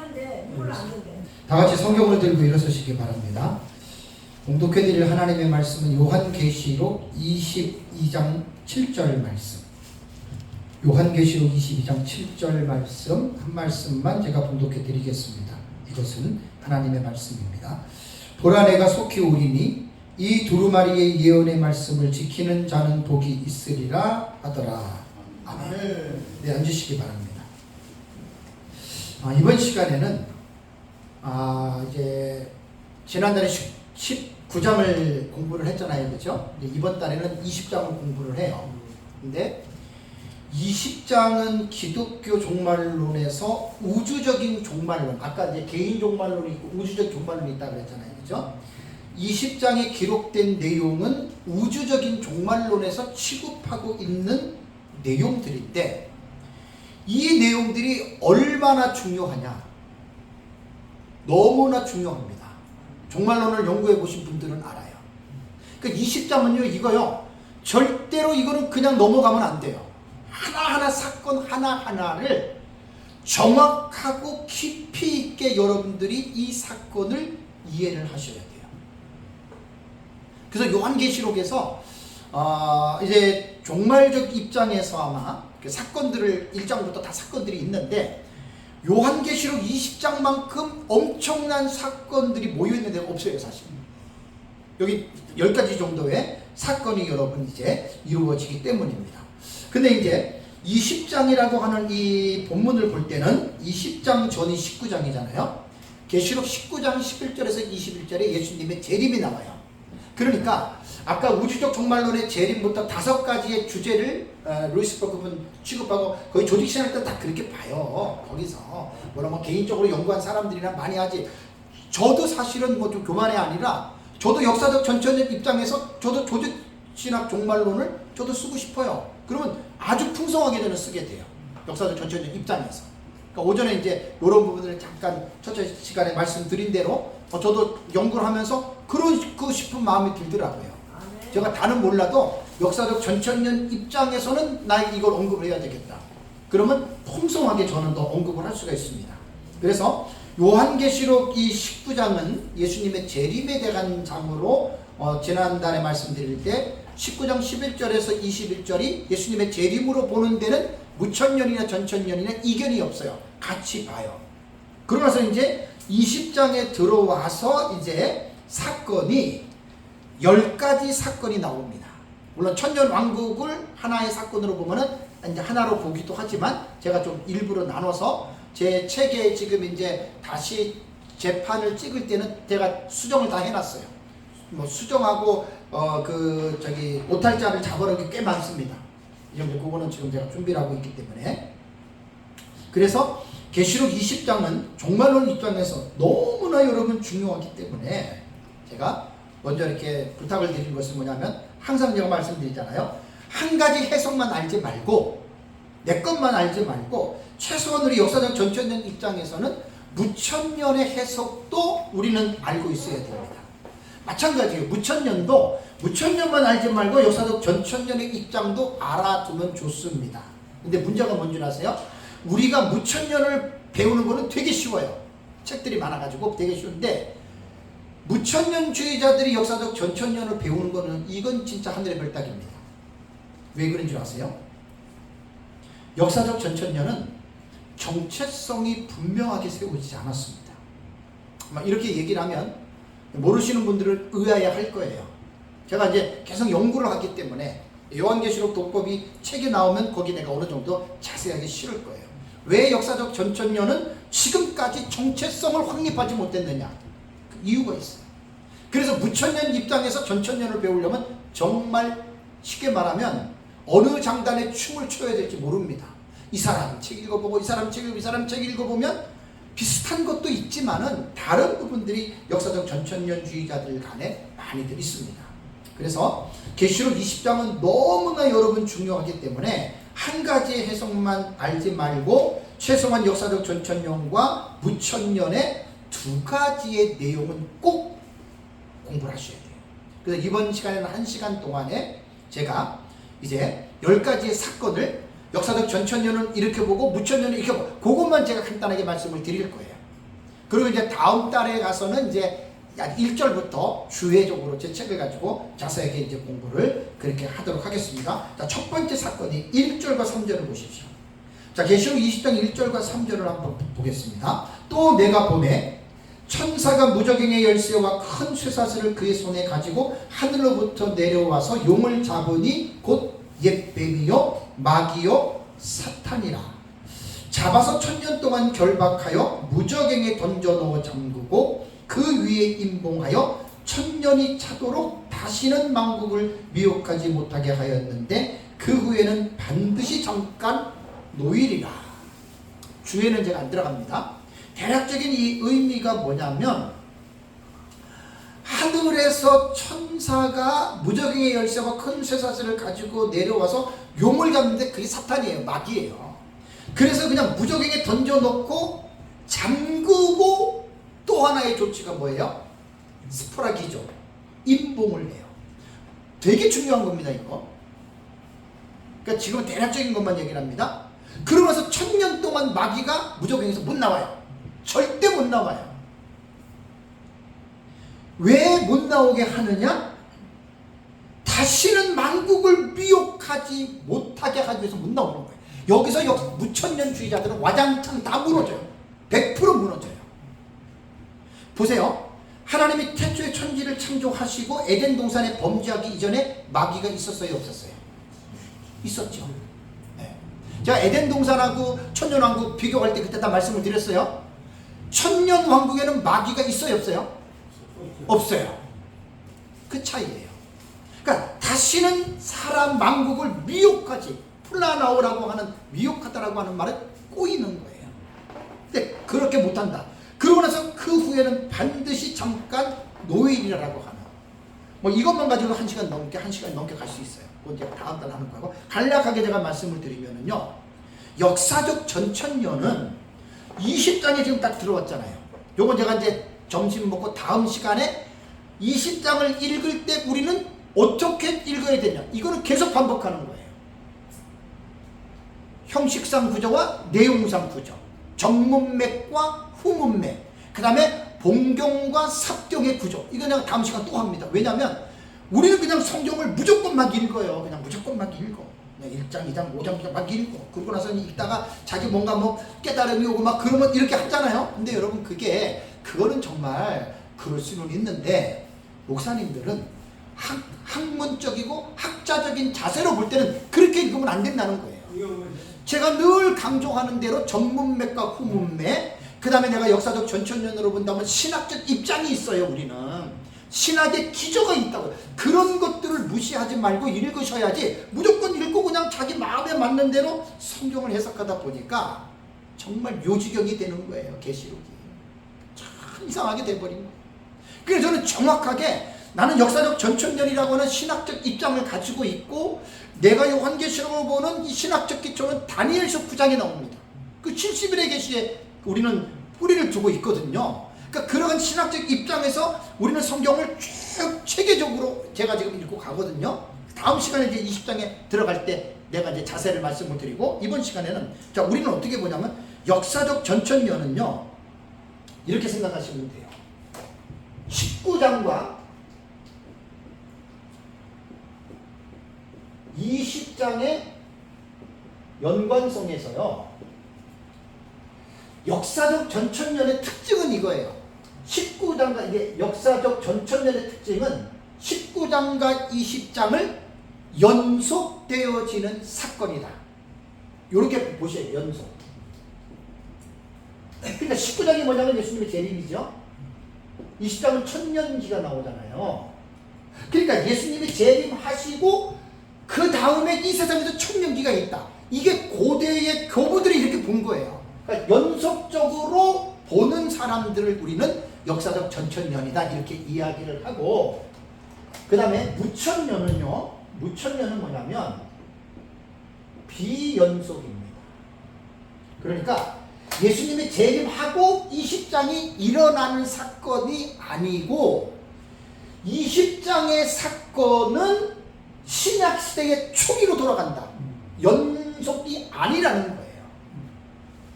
하는데 이걸 안 된대. 다 같이 성경을 들고 일어서시기 바랍니다. 공독해드릴 하나님의 말씀은 요한계시록 22장 7절 말씀. 요한계시록 22장 7절 말씀 한 말씀만 제가 봉독해드리겠습니다. 이것은 하나님의 말씀입니다. 보라 내가 속히 오리니 이 두루마리의 예언의 말씀을 지키는 자는 복이 있으리라 하더라. 아멘. 네, 앉으시기 바랍니다. 이번 시간에는 이제 지난달에 19장을 공부를 했잖아요, 그렇죠? 이번 달에는 20장을 공부를 해요. 근데 20장은 기독교 종말론에서 우주적인 종말론, 아까 이제 개인 종말론이 있고 우주적 종말론이 있다고 그랬잖아요, 그렇죠? 20장에 기록된 내용은 우주적인 종말론에서 취급하고 있는 내용들인데, 이 내용들이 얼마나 중요하냐? 너무나 중요합니다. 종말론을 연구해 보신 분들은 알아요. 그러니까 20장은요, 이거요, 절대로 이거는 그냥 넘어가면 안 돼요. 하나하나 사건 하나하나를 정확하고 깊이 있게 여러분들이 이 사건을 이해를 하셔야 돼요. 그래서 요한계시록에서 이제 종말적 입장에서 아마 그 사건들을 1장부터 다 사건들이 있는데, 요한계시록 20장만큼 엄청난 사건들이 모여있는 데가 없어요, 사실. 여기 10가지 정도의 사건이 여러분 이제 이루어지기 때문입니다. 근데 이제 20장이라고 하는 이 본문을 볼 때는 20장 전이 19장이잖아요. 계시록 19장 11절에서 21절에 예수님의 재림이 나와요. 그러니까 아까 우주적 종말론의 재림부터 5가지의 주제를 루이스 버크분 취급하고 거의 조직시할 때 다 그렇게 봐요. 거기서 뭐라면 개인적으로 연구한 사람들이나 많이 하지. 저도 사실은 뭐 좀 교만이 아니라 저도 역사적 전천적 입장에서 저도 조직신학 종말론을 저도 쓰고 싶어요. 그러면 아주 풍성하게 저는 쓰게 돼요. 역사적 전천적 입장에서. 그러니까 오전에 이제 이런 부분들을 잠깐 첫 시간에 말씀드린 대로 저도 연구를 하면서 그러고 싶은 마음이 들더라고요. 제가 다는 몰라도 역사적 전천년 입장에서는 나 이걸 언급을 해야 되겠다. 그러면 풍성하게 저는 더 언급을 할 수가 있습니다. 그래서 요한계시록 이 19장은 예수님의 재림에 대한 장으로 지난달에 말씀드릴 때 19장 11절에서 21절이 예수님의 재림으로 보는 데는 무천년이나 전천년이나 이견이 없어요. 같이 봐요. 그러나서 이제 20장에 들어와서 이제 사건이 10가지 사건이 나옵니다. 물론 천년왕국을 하나의 사건으로 보면은 이제 하나로 보기도 하지만 제가 좀 일부러 나눠서 제 책에 지금 이제 다시 재판을 찍을 때는 제가 수정을 다 해놨어요. 뭐 수정하고 오탈자를 잡아놓은 게 꽤 많습니다. 이제 그거는 지금 제가 준비를 하고 있기 때문에. 그래서 계시록 20장은 종말론 입장에서 너무나 여러분 중요하기 때문에 제가 먼저 이렇게 부탁을 드린 것은 뭐냐면, 항상 제가 말씀드리잖아요. 한 가지 해석만 알지 말고 내 것만 알지 말고 최소한 우리 역사적 전천년 입장에서는 무천년의 해석도 우리는 알고 있어야 됩니다. 마찬가지예요. 무천년만 알지 말고 역사적 전천년의 입장도 알아두면 좋습니다. 근데 문제가 뭔지 아세요? 우리가 무천년을 배우는 거는 되게 쉬워요. 책들이 많아가지고 되게 쉬운데, 무천년주의자들이 역사적 전천년을 배우는 거는 이건 진짜 하늘의 별따기입니다. 왜 그런 줄 아세요? 역사적 전천년은 정체성이 분명하게 세워지지 않았습니다. 이렇게 얘기를 하면 모르시는 분들은 의아해할 거예요. 제가 이제 계속 연구를 하기 때문에 요한계시록 독법이 책에 나오면 거기 내가 어느 정도 자세하게 실을 거예요. 왜 역사적 전천년은 지금까지 정체성을 확립하지 못했느냐? 그 이유가 있어요. 그래서 무천년 입장에서 전천년을 배우려면 정말 쉽게 말하면 어느 장단에 춤을 춰야 될지 모릅니다. 이 사람 책 읽어보고 이 사람 책 읽어보면 비슷한 것도 있지만은 다른 부분들이 역사적 전천년주의자들 간에 많이들 있습니다. 그래서 계시록 20장은 너무나 여러분 중요하기 때문에 한 가지의 해석만 알지 말고 최소한 역사적 전천년과 무천년의 2가지의 내용은 꼭 공부를 하셔야 돼요. 그래서 이번 시간에는 1시간 동안에 제가 이제 10가지의 사건을 역사적 전천년은 이렇게 보고 무천년은 이렇게 보고 그것만 제가 간단하게 말씀을 드릴 거예요. 그리고 이제 다음 달에 가서는 이제 1절부터 주회적으로 제 책을 가지고 자세하게 이제 공부를 그렇게 하도록 하겠습니다. 자, 첫 번째 사건이 1절과 3절을 보십시오. 자, 계시록 20장 1절과 3절을 한번 보겠습니다. 또 내가 보매 천사가 무저갱의 열쇠와 큰 쇠사슬을 그의 손에 가지고 하늘로부터 내려와서 용을 잡으니 곧 옛뱀이요 마귀요 사탄이라. 잡아서 1000년 동안 결박하여 무저갱에 던져 넣어 잠그고 그 위에 임봉하여 1000년이 차도록 다시는 만국을 미혹하지 못하게 하였는데 그 후에는 반드시 잠깐 노일이라. 주에는 제가 안 들어갑니다. 대략적인 이 의미가 뭐냐면 하늘에서 천사가 무저갱의 열쇠와 큰 쇠사슬을 가지고 내려와서 용을 잡는데 그게 사탄이에요. 마귀예요. 그래서 그냥 무저갱에 던져놓고 잠그고 또 하나의 조치가 뭐예요? 스포라기죠. 임봉을 해요. 되게 중요한 겁니다, 이거. 그러니까 지금 대략적인 것만 얘기를 합니다. 그러면서 1000년 동안 마귀가 무저갱에서 못 나와요. 절대 못 나와요. 왜 못 나오게 하느냐? 다시는 만국을 미혹하지 못하게 하기 위해서 못 나오는 거예요. 여기서 무천년주의자들은 와장창 다 무너져요. 100% 무너져요. 보세요. 하나님이 태초에 천지를 창조하시고 에덴 동산에 범죄하기 이전에 마귀가 있었어요, 없었어요? 있었죠. 네. 제가 에덴 동산하고 천년왕국 비교할 때 그때 다 말씀을 드렸어요. 천년왕국에는 마귀가 있어요, 없어요? 없어요. 그 차이예요. 그러니까 다시는 사람 만국을 미혹하지, 플라나오라고 하는 미혹하다라고 하는 말은 꼬이는 거예요. 근데 그렇게 못한다. 그러고 나서 그 후에는 반드시 잠깐 노일이라고 하는, 뭐 이것만 가지고 1시간 넘게 갈 수 있어요. 그건 제가 다음 달 하는 거고, 간략하게 제가 말씀을 드리면은요, 역사적 전천년은 20장에 지금 딱 들어왔잖아요. 요건 제가 이제 점심 먹고 다음 시간에 20장을 읽을 때 우리는 어떻게 읽어야 되냐, 이거는 계속 반복하는 거예요. 형식상 구조와 내용상 구조, 전문맥과 후문맥, 그 다음에 본경과 삽경의 구조, 이거 내가 다음 시간 또 합니다. 왜냐하면 우리는 그냥 성경을 무조건 막 읽어요. 그냥 무조건 막 읽어. 그냥 1장, 2장, 5장 막 읽고, 그러고 나서 읽다가 자기 뭔가 뭐 깨달음이 오고 막 그러면 이렇게 하잖아요. 근데 여러분 그거는 정말 그럴 수는 있는데, 목사님들은 학문적이고 학자적인 자세로 볼 때는 그렇게 읽으면 안 된다는 거예요. 제가 늘 강조하는 대로 전문맥과 후문맥, 그 다음에 내가 역사적 전천년으로 본다면 신학적 입장이 있어요. 우리는 신학의 기조가 있다고. 그런 것들을 무시하지 말고 읽으셔야지, 무조건 읽고 그냥 자기 마음에 맞는 대로 성경을 해석하다 보니까 정말 묘지경이 되는 거예요. 계시록이 참 이상하게 돼버린 거예요. 그래서 저는 정확하게 나는 역사적 전천년이라고 하는 신학적 입장을 가지고 있고, 내가 요한계시록을 보는 이 신학적 기초는 다니엘서 9장에 나옵니다. 그 70일의 계시에 우리는 뿌리를 두고 있거든요. 그러니까 그러한 신학적 입장에서 우리는 성경을 쭉 체계적으로 제가 지금 읽고 가거든요. 다음 시간에 이제 20장에 들어갈 때 내가 이제 자세를 말씀을 드리고, 이번 시간에는 자, 우리는 어떻게 보냐면 역사적 전천년은요, 이렇게 생각하시면 돼요. 19장과 20장의 연관성에서요, 역사적 전천년의 특징은 이거예요. 19장과 이게 역사적 전천년의 특징은 19장과 20장을 연속되어지는 사건이다. 이렇게 보셔요. 연속. 그러니까 19장이 뭐냐면 예수님의 재림이죠. 20장은 천년기가 나오잖아요. 그러니까 예수님이 재림하시고 그 다음에 이 세상에서 천년기가 있다. 이게 고대의 교부들이 이렇게 본 거예요. 그러니까 연속적으로 보는 사람들을 우리는 역사적 전천년이다 이렇게 이야기를 하고, 그 다음에 무천년은요, 무천년은 뭐냐면 비연속입니다. 그러니까 예수님이 재림하고 20장이 일어나는 사건이 아니고, 20장의 사건은 신약시대의 초기로 돌아간다. 연속이 아니라는 거예요.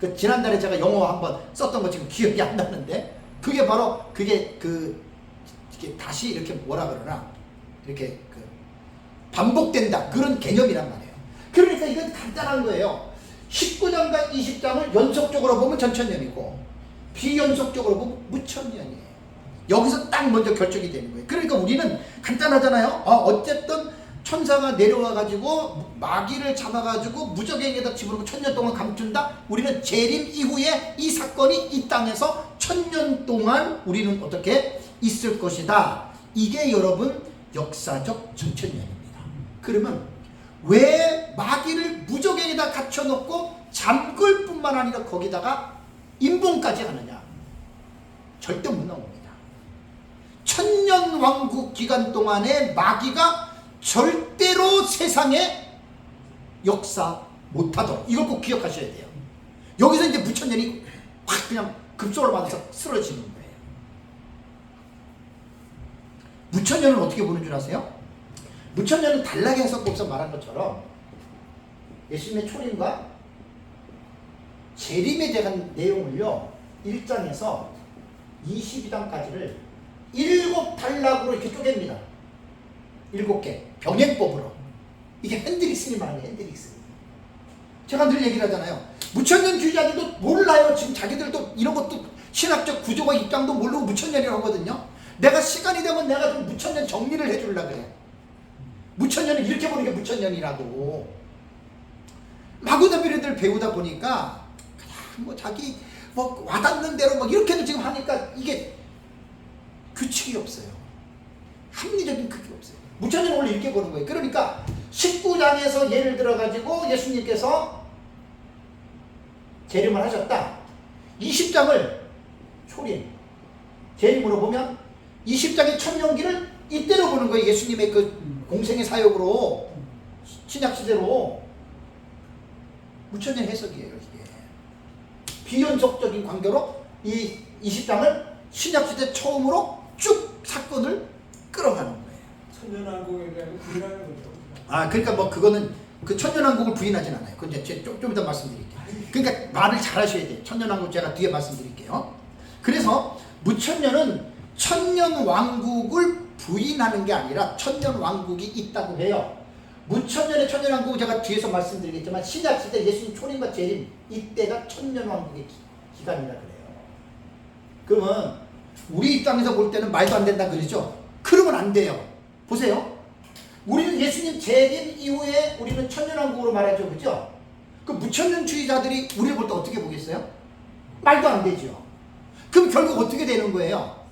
그 지난달에 제가 영어 한번 썼던 거 지금 기억이 안 나는데 그게 바로 그게 이게 다시 이렇게 뭐라 그러나 이렇게 반복된다 그런 개념이란 말이에요. 그러니까 이건 간단한 거예요. 19장과 20장을 연속적으로 보면 전천년이고 비연속적으로 보면 무천년이에요. 여기서 딱 먼저 결정이 되는 거예요. 그러니까 우리는 간단하잖아요. 어쨌든 천사가 내려와 가지고 마귀를 잡아 가지고 무적에게다 집어넣고 1000년 동안 감춘다. 우리는 재림 이후에 이 사건이 이 땅에서 1000년 동안 우리는 어떻게 있을 것이다. 이게 여러분 역사적 전천년입니다. 그러면 왜 마귀를 무적에게다 갇혀놓고 잠글 뿐만 아니라 거기다가 임봉까지 하느냐? 절대 못 나옵니다. 1000년 왕국 기간 동안에 마귀가 절대로 세상에 역사 못하도록 이걸 꼭 기억하셔야 돼요. 여기서 이제 무천년이 확 그냥 급속을 받아서 쓰러지는 거예요. 무천년은 어떻게 보는 줄 아세요? 무천년은 단락의 해석법에서 말한 것처럼 예수님의 초림과 재림에 대한 내용을요 1장에서 22장까지를 7단락으로 이렇게 쪼갭니다. 7개 병행법으로. 이게 핸드릭슨이 말하는 거예요. 핸드릭슨. 제가 늘 얘기를 하잖아요. 무천년주의자들도 몰라요. 지금 자기들도 이런 것도 신학적 구조와 입장도 모르고 무천년이라고 하거든요. 내가 시간이 되면 내가 좀 무천년 정리를 해주려고 그래요. 무천년을 이렇게 보는 게 무천년이라고. 마구더비를 배우다 보니까 그냥 뭐 자기 뭐 와닿는 대로 뭐 이렇게도 지금 하니까 이게 규칙이 없어요. 합리적인 그게 없어요. 무천년은 원래 이렇게 보는 거예요. 그러니까 19장에서 예를 들어 가지고 예수님께서 재림을 하셨다. 20장을 초림, 재림으로 보면 20장의 천년기를 이때로 보는 거예요. 예수님의 그 공생의 사역으로 신약 시대로 무천년 해석이에요. 이게 비연속적인 관계로 이 20장을 신약 시대 처음으로 쭉 사건을 끌어가는 거예요. 천년왕국에 대한 부인하는 거죠. 그러니까 뭐 그거는 그 천년왕국을 부인하진 않아요. 그건 이제 좀 이따 말씀드릴게요. 그러니까 말을 잘 하셔야 돼요. 천년왕국 제가 뒤에 말씀드릴게요. 그래서 무천년은 천년왕국을 부인하는 게 아니라 천년왕국이 있다고 해요. 무천년의 천년왕국은 제가 뒤에서 말씀드리겠지만 신약시대 예수님 초림과 재림 이때가 천년왕국의 기간이라 그래요. 그러면 우리 입장에서 볼 때는 말도 안 된다 그러죠? 그러면 안 돼요. 보세요. 우리는 예수님 재림 이후에 우리는 천년왕국으로 말하죠. 그죠? 그 무천년주의자들이 우리를 볼 때 어떻게 보겠어요? 말도 안 되죠. 그럼 결국 어떻게 되는 거예요?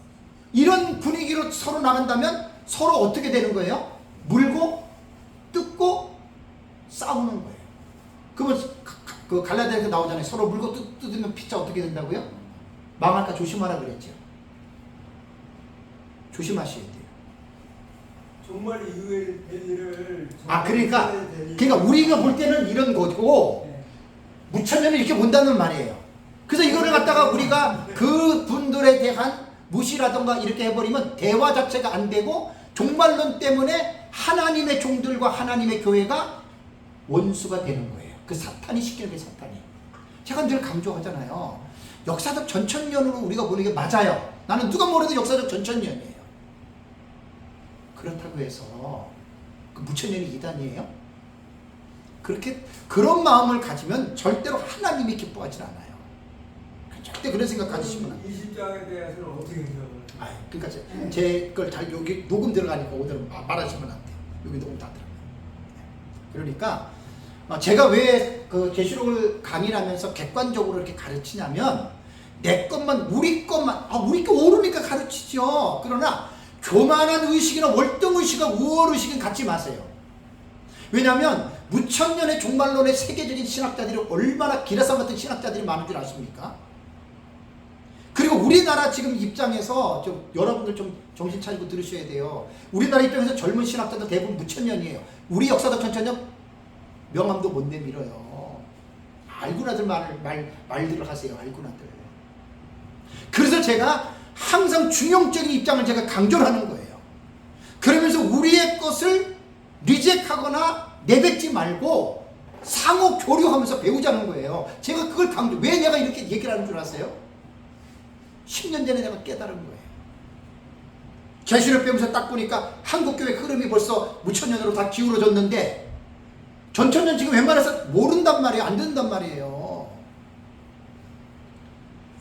이런 분위기로 서로 나간다면 서로 어떻게 되는 거예요? 물고 뜯고 싸우는 거예요. 그러면 그 갈라디아에서 나오잖아요. 서로 물고 뜯으면 피자 어떻게 된다고요? 망할까 조심하라 그랬죠. 조심하셔야 돼요. 정말 이후에 될 일을 그러니까 우리가 볼 때는 이런 거고 네. 무천년을 이렇게 본다는 말이에요. 그래서 이거를 갖다가 우리가 그 분들에 대한 무시라던가 이렇게 해버리면 대화 자체가 안 되고 종말론 때문에 하나님의 종들과 하나님의 교회가 원수가 되는 거예요. 그 사탄이 시키는 게 사탄이. 제가 늘 강조하잖아요. 역사적 전천년으로 우리가 보는 게 맞아요. 나는 누가 뭐래도 역사적 전천년이에요. 그렇다고 해서 그 무천년이 이단이에요? 그런 마음을 가지면 절대로 하나님이 기뻐하지 않아요. 절대 그런 생각 가지시면 안 돼요. 20장에 대해서는 어떻게 생각을 해요? 그러니까 제 걸 잘 여기 녹음 들어가니까 오늘 말하시면 안 돼요. 여기 녹음 다 들어가요. 그러니까 제가 왜 그 계시록을 강의를 하면서 객관적으로 이렇게 가르치냐면 내 것만 우리 것만 우리 거 옳으니까 가르치죠. 그러나 교만한 의식이나 월등의식과 우월의식은 갖지 마세요. 왜냐하면 무천년의 종말론의 세계적인 신학자들이 얼마나 기라상 같은 신학자들이 많은 줄 아십니까? 그리고 우리나라 지금 입장에서 여러분들 좀 정신 차리고 들으셔야 돼요. 우리나라 입장에서 젊은 신학자들 대부분 무천년이에요. 우리 역사적 천천년 명함도 못 내밀어요. 알구나들 말들을 하세요. 알구나들. 그래서 제가 항상 중용적인 입장을 제가 강조를 하는 거예요. 그러면서 우리의 것을 리젝하거나 내뱉지 말고 상호 교류하면서 배우자는 거예요. 제가 그걸 왜 내가 이렇게 얘기를 하는 줄 아세요? 10년 전에 내가 깨달은 거예요. 계시록 배우면서 딱 보니까 한국교회 흐름이 벌써 무천년으로 다 기울어졌는데 전천년 지금 웬만해서 모른단 말이에요. 안 듣는단 말이에요.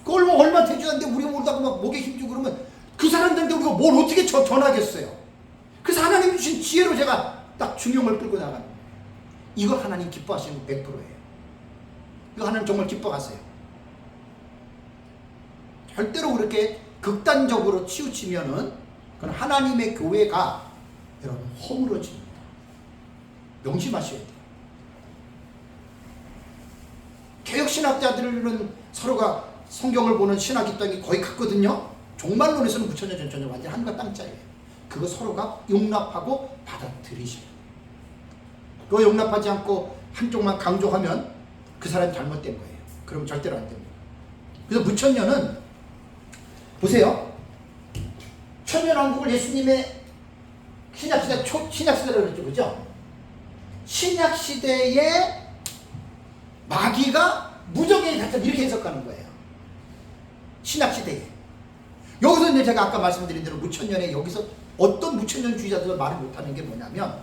그걸 뭐 얼마 되지 않는데 우리 모르다고 막 목에 힘주고 그러면 그 사람들한테 우리가 뭘 어떻게 전하겠어요. 그래서 하나님 주신 지혜로 제가 딱 중용을 끌고 나가는 거예요. 이거 하나님 기뻐하시는 거 100%예요. 이거 하나님 정말 기뻐하세요. 절대로 그렇게 극단적으로 치우치면은 그건 하나님의 교회가 여러분 허물어집니다. 명심하셔야 돼요. 개혁신학자들은 서로가 성경을 보는 신학 입장이 거의 같거든요. 종말론에서는 무천년 전천년 완전 하늘과 땅 차이예요. 그거 서로가 용납하고 받아들이셔요. 그거 용납하지 않고 한쪽만 강조하면 그 사람이 잘못된 거예요. 그럼 절대로 안 됩니다. 그래서 무천년은 보세요. 천년왕국을 예수님의 신약시대로 그랬죠. 그죠? 신약시대에 마귀가 무적의 같은 이렇게 해석하는 거예요. 신약시대에. 여기서 이제 제가 아까 말씀드린 대로 무천년에 여기서 어떤 무천년주의자들은 말을 못하는 게 뭐냐면,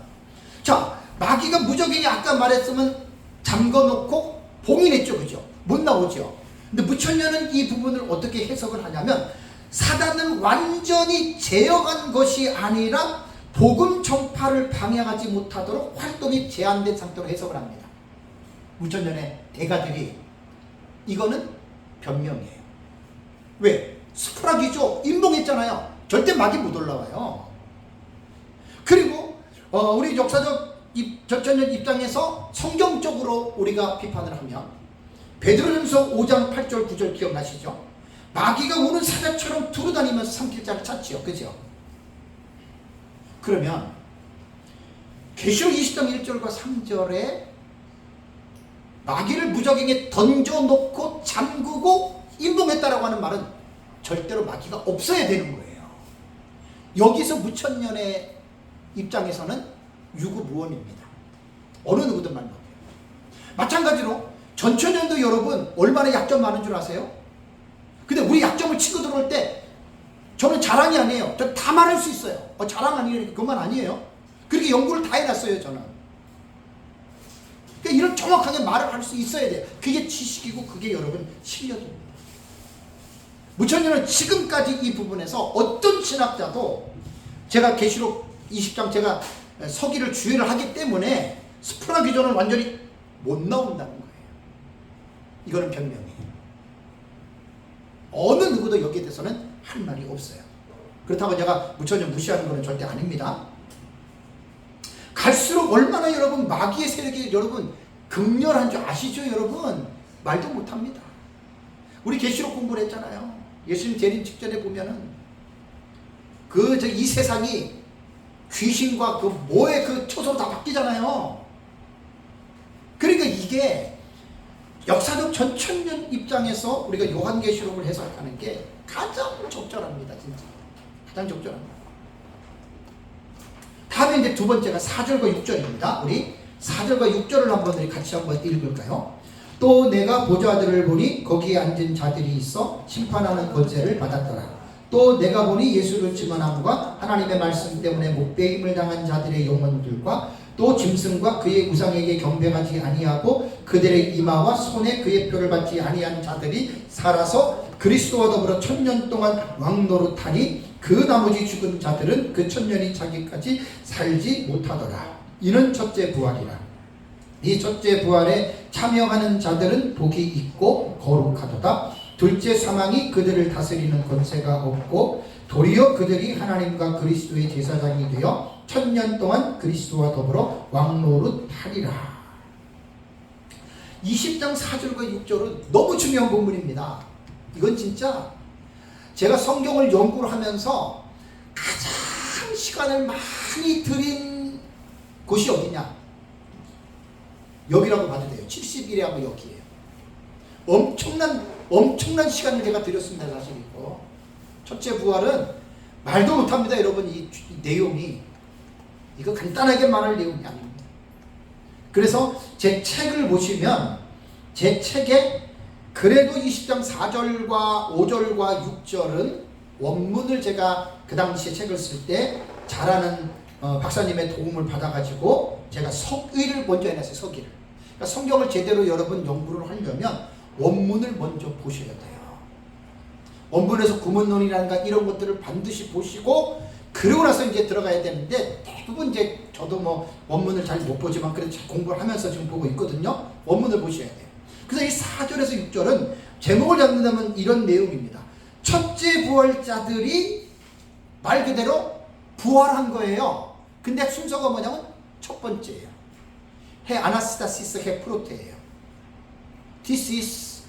자, 마귀가 무적인이 아까 말했으면 잠궈놓고 봉인했죠. 그죠? 못 나오죠. 근데 무천년은 이 부분을 어떻게 해석을 하냐면, 사단은 완전히 제어한 것이 아니라 복음 전파를 방해하지 못하도록 활동이 제한된 상태로 해석을 합니다. 무천년의 대가들이. 이거는 변명이에요. 왜? 스프라기죠. 임봉했잖아요. 절대 마귀 못 올라와요. 그리고 우리 역사적 전천년 입장에서 성경적으로 우리가 비판을 하면 베드로전서 5장 8절 9절 기억나시죠? 마귀가 우는 사자처럼 두루다니면서 삼킬 자를 찾지요. 그죠? 그러면 계시록 20장 1절과 3절에 마귀를 무적에게 던져놓고 잠그고 임봉했다라고 하는 말은 절대로 마귀가 없어야 되는 거예요. 여기서 무천년의 입장에서는 유구무원입니다. 어느 누구든 말 못해요. 마찬가지로 전천년도 여러분 얼마나 약점 많은 줄 아세요? 근데 우리 약점을 치고 들어올 때 저는 자랑이 아니에요. 저 다 말할 수 있어요. 자랑 아니에요. 그만 아니에요. 그렇게 연구를 다 해놨어요. 저는. 그러니까 이런 정확하게 말을 할 수 있어야 돼요. 그게 지식이고 그게 여러분 실력입니다. 무천년은 지금까지 이 부분에서 어떤 신학자도 제가 계시록 20장 제가 서기를 주의를 하기 때문에 스프라 기존은 완전히 못 나온다는 거예요. 이거는 변명이에요. 어느 누구도 여기에 대해서는 할 말이 없어요. 그렇다고 제가 무천년 무시하는 것은 절대 아닙니다. 갈수록 얼마나 여러분 마귀의 세력이 여러분 극렬한 줄 아시죠? 여러분 말도 못합니다. 우리 계시록 공부를 했잖아요. 예수님 재림 직전에 보면은 이 세상이 귀신과 그 뭐의 그 초소로 다 바뀌잖아요. 그러니까 이게 역사적 전천년 입장에서 우리가 요한계시록을 해석하는 게 가장 적절합니다. 진짜 가장 적절합니다. 다음에 이제 두 번째가 4절과 6절입니다. 우리 4절과 6절을 한번 우리 같이 한번 읽을까요? 또 내가 보좌들을 보니 거기에 앉은 자들이 있어 심판하는 권세를 받았더라. 또 내가 보니 예수를 증언함과 하나님의 말씀 때문에 못배임을 당한 자들의 영혼들과 또 짐승과 그의 우상에게 경배하지 아니하고 그들의 이마와 손에 그의 표를 받지 아니한 자들이 살아서 그리스도와 더불어 1000년 동안 왕노릇하니 그 나머지 죽은 자들은 그 1000년이 차기까지 살지 못하더라. 이는 첫째 부활이라. 이 첫째 부활에 참여하는 자들은 복이 있고 거룩하도다. 둘째 사망이 그들을 다스리는 권세가 없고 도리어 그들이 하나님과 그리스도의 제사장이 되어 1000년 동안 그리스도와 더불어 왕노릇하리라. 20장 4절과 6절은 너무 중요한 본문입니다. 이건 진짜 제가 성경을 연구를 하면서 가장 시간을 많이 들인 곳이 어디냐? 여기라고 봐도 돼요. 70일에 하고 여기에요. 엄청난 시간을 제가 들였습니다. 사실이고. 첫째 부활은 말도 못합니다. 여러분 이 내용이 이거 간단하게 말할 내용이 아닙니다. 그래서 제 책을 보시면 제 책에 그래도 20장 4절과 5절과 6절은 원문을 제가 그 당시에 책을 쓸 때 잘하는 박사님의 도움을 받아가지고 제가 석의를 먼저 해놨어요. 석의를. 그러니까 성경을 제대로 여러분 연구를 하려면 원문을 먼저 보셔야 돼요. 원문에서 구문론이라든가 이런 것들을 반드시 보시고 그러고 나서 이제 들어가야 되는데 대부분 이제 저도 뭐 원문을 잘 못 보지만 그래도 공부를 하면서 지금 보고 있거든요. 원문을 보셔야 돼요. 그래서 이 4절에서 6절은 제목을 잡는다면 이런 내용입니다. 첫째 부활자들이 말 그대로 부활한 거예요. 근데 순서가 뭐냐면 첫 번째예요. 헤 아나스타시스 헤 프로테예요. This is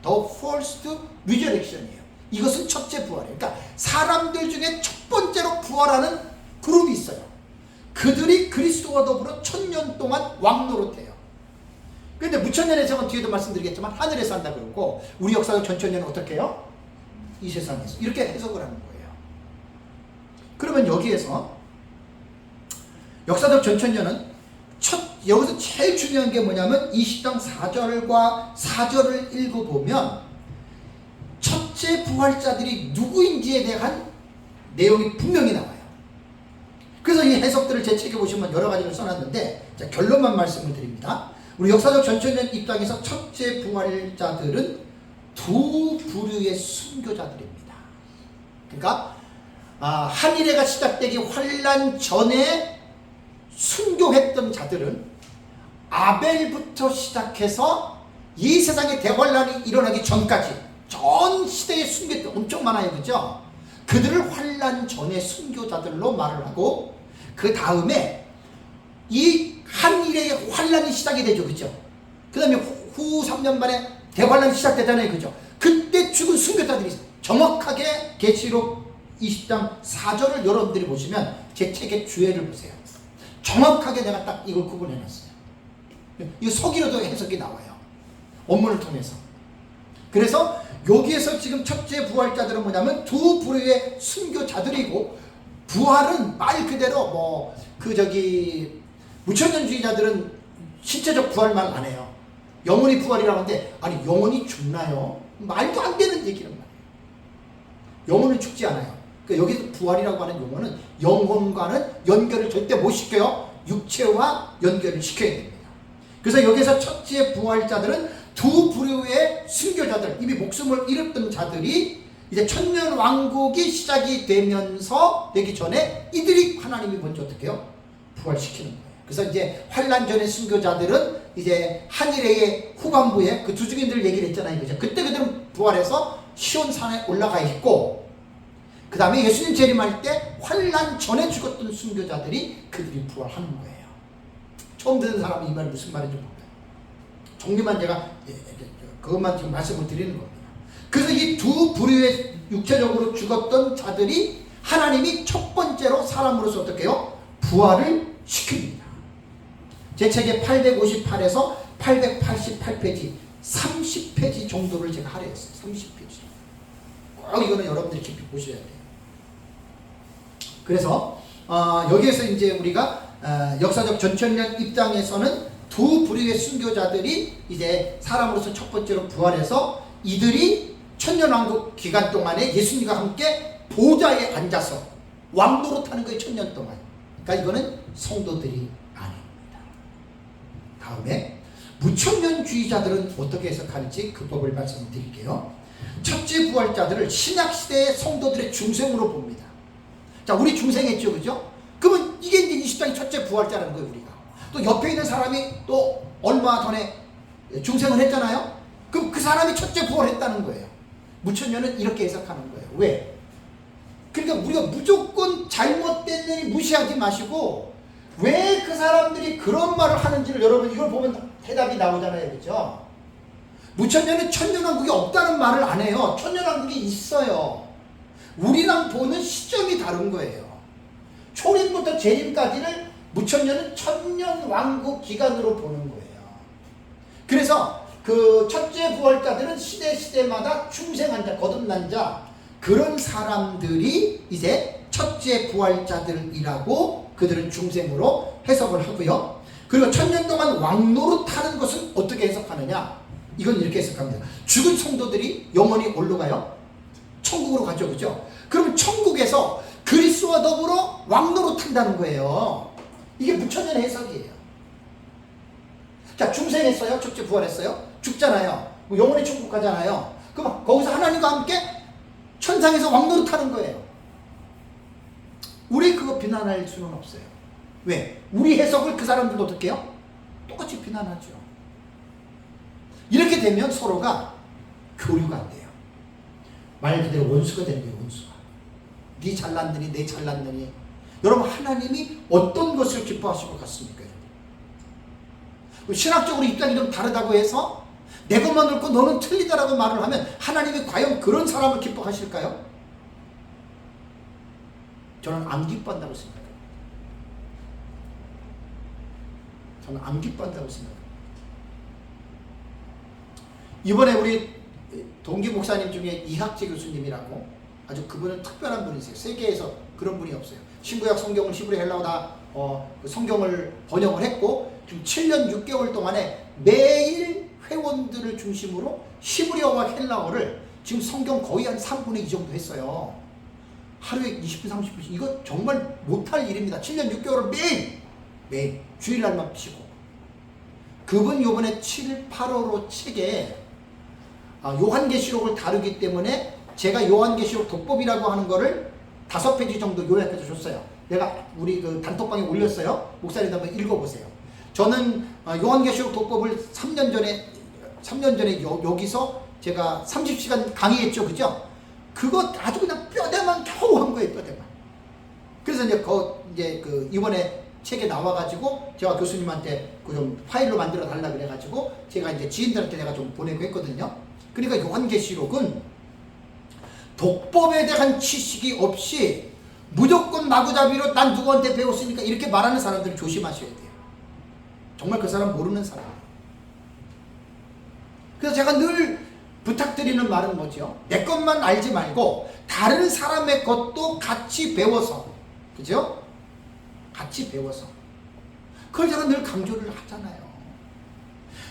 the first resurrection이에요. 이것은 첫째 부활이에요. 그러니까 사람들 중에 첫 번째로 부활하는 그룹이 있어요. 그들이 그리스도와 더불어 1000년 동안 왕노릇해요. 그런데 무천년의 정은 뒤에도 말씀드리겠지만 하늘에서 한다 그러고 우리 역사적 전천년은 어떻게 해요? 이 세상에서. 이렇게 해석을 하는 거예요. 그러면 여기에서 역사적 전천년은 여기서 제일 중요한 게 뭐냐면 20장 4절과 4절을 읽어보면 첫째 부활자들이 누구인지에 대한 내용이 분명히 나와요. 그래서 이 해석들을 제 책에 보시면 여러 가지를 써놨는데 자, 결론만 말씀을 드립니다. 우리 역사적 전천년 입장에서 첫째 부활자들은 두 부류의 순교자들입니다. 그러니까 한 일회가 시작되기 환란 전에 순교했던 자들은 아벨부터 시작해서 이 세상에 대환란이 일어나기 전까지 전 시대에 순교했던 엄청 많아요. 그죠? 그들을 환란 전에 순교자들로 말을 하고 그 다음에 이 한 일의 환란이 시작이 되죠. 그죠? 그 다음에 후 3년 만에 대환란이 시작되잖아요. 그죠? 그때 죽은 순교자들이 정확하게 계시록 20장 4절을 여러분들이 보시면 제 책의 주해를 보세요. 정확하게 내가 딱 이걸 구분해놨어요. 이거 서기로도 해석이 나와요. 원문을 통해서. 그래서 여기에서 지금 첫째 부활자들은 뭐냐면 두 부류의 순교자들이고 부활은 말 그대로 무천년주의자들은 신체적 부활만 안 해요. 영혼이 부활이라고 하는데 아니 영혼이 죽나요? 말도 안 되는 얘기란 말이에요. 영혼은 죽지 않아요. 그러니까 여기서 부활이라고 하는 용어는 영혼과는 연결을 절대 못 시켜요. 육체와 연결을 시켜야 됩니다. 그래서 여기서 첫째 부활자들은 두 부류의 순교자들, 이미 목숨을 잃었던 자들이 이제 천년 왕국이 시작이 되면서 되기 전에 이들이 하나님이 먼저 어떻게 해요? 부활시키는 거예요. 그래서 이제 환란 전의 순교자들은 이제 한일의 후반부에 그 두 증인들 얘기를 했잖아요. 그죠? 그때 그들은 부활해서 시온산에 올라가 있고 그 다음에 예수님 재림할 때 환란 전에 죽었던 순교자들이 그들이 부활하는 거예요. 처음 듣는 사람은 이 말이 무슨 말인지 몰라요. 정리만 제가 그것만 지금 말씀을 드리는 겁니다. 그래서 이 두 부류의 육체적으로 죽었던 자들이 하나님이 첫 번째로 사람으로서 어떻게 해요? 부활을 시킵니다. 제 책의 858에서 888페이지 30페이지 정도를 제가 할애했어요. 30페이지. 꼭 이거는 여러분들이 깊이 보셔야 돼요. 그래서 여기에서 이제 우리가 역사적 전천년 입장에서는 두 부류의 순교자들이 이제 사람으로서 첫 번째로 부활해서 이들이 천년왕국 기간 동안에 예수님과 함께 보좌에 앉아서 왕노릇하는 거예요. 천년 동안. 그러니까 이거는 성도들이 아닙니다. 다음에 무천년주의자들은 어떻게 해석하는지 그 법을 말씀드릴게요. 첫째 부활자들을 신약시대의 성도들의 중생으로 봅니다. 자, 우리 중생했죠. 그죠? 그러면 이게 이제 20장이 첫째 부활자라는 거예요. 우리가. 또 옆에 있는 사람이 또 얼마 전에 중생을 했잖아요. 그럼 그 사람이 첫째 부활했다는 거예요. 무천년은 이렇게 해석하는 거예요. 왜? 그러니까 우리가 무조건 잘못된 일이 무시하지 마시고 왜 그 사람들이 그런 말을 하는지를 여러분 이걸 보면 대답이 나오잖아요. 그죠? 무천년은 천년왕국이 없다는 말을 안 해요. 천년왕국이 있어요. 우리랑 보는 시점이 다른 거예요. 초림부터 재림까지를 무천년은 천년왕국 기간으로 보는 거예요. 그래서 그 첫째 부활자들은 시대마다 충생한 자, 거듭난 자 그런 사람들이 이제 첫째 부활자들이라고 그들은 중생으로 해석을 하고요. 그리고 1000년 동안 왕노릇하는 것은 어떻게 해석하느냐? 이건 이렇게 해석합니다. 죽은 성도들이 영원히 어디로 가요? 천국으로 가죠, 그죠? 그러면 천국에서 그리스도와 더불어 왕노릇한다는 거예요. 이게 무천년의 해석이에요. 자, 중생했어요? 첫째 부활했어요? 죽잖아요. 영원히 천국 가잖아요. 그럼 거기서 하나님과 함께 천상에서 왕노릇하는 거예요. 우리 그거 비난할 수는 없어요. 왜? 우리 해석을 그 사람들도 어떻게 해요? 똑같이 비난하죠. 이렇게 되면 서로가 교류가 안 돼요. 말 그대로 원수가 되는 거예요. 원수가. 네 잘났느니 내 잘났느니. 여러분, 하나님이 어떤 것을 기뻐하실 것 같습니까? 신학적으로 입장이 좀 다르다고 해서 내 것만 옳고 너는 틀리다라고 말을 하면 하나님이 과연 그런 사람을 기뻐하실까요? 저는 안 기뻐한다고 생각해요. 저는 안 기뻐한다고 생각해요. 이번에 우리 동기 목사님 중에 이학재 교수님이라고 아주 그분은 특별한 분이세요. 세계에서 그런 분이 없어요. 신구약 성경을 히브리 헬라어 다 성경을 번역을 했고 지금 7년 6개월 동안에 매일 회원들을 중심으로 히브리어와 헬라어를 지금 성경 거의 한 3분의 2 정도 했어요. 하루에 20분 30분씩. 이거 정말 못할 일입니다. 7년 6개월을 매일 주일날만 피고. 그분 요번에 7, 8호로 책에 요한계시록을 다루기 때문에 제가 요한계시록 독법이라고 하는 거를 5페이지 정도 요약해서 줬어요. 내가 우리 그 단톡방에 올렸어요. 목사님도 한번 읽어보세요. 저는 요한계시록 독법을 3년 전에 여기서 제가 30시간 강의했죠. 그죠? 그거 아주 그냥 뼈대만 겨우 한 거예요. 뼈대만. 그래서 이제 이번에 책에 나와가지고 제가 교수님한테 그 좀 파일로 만들어 달라 그래가지고 제가 이제 지인들한테 내가 좀 보내고 했거든요. 그러니까 요한계시록은 독법에 대한 지식이 없이 무조건 마구잡이로 난 누구한테 배웠으니까 이렇게 말하는 사람들은 조심하셔야 돼요. 정말 그 사람 모르는 사람이에요. 그래서 제가 늘 부탁드리는 말은 뭐죠? 내 것만 알지 말고 다른 사람의 것도 같이 배워서, 그죠? 같이 배워서. 그걸 제가 늘 강조를 하잖아요.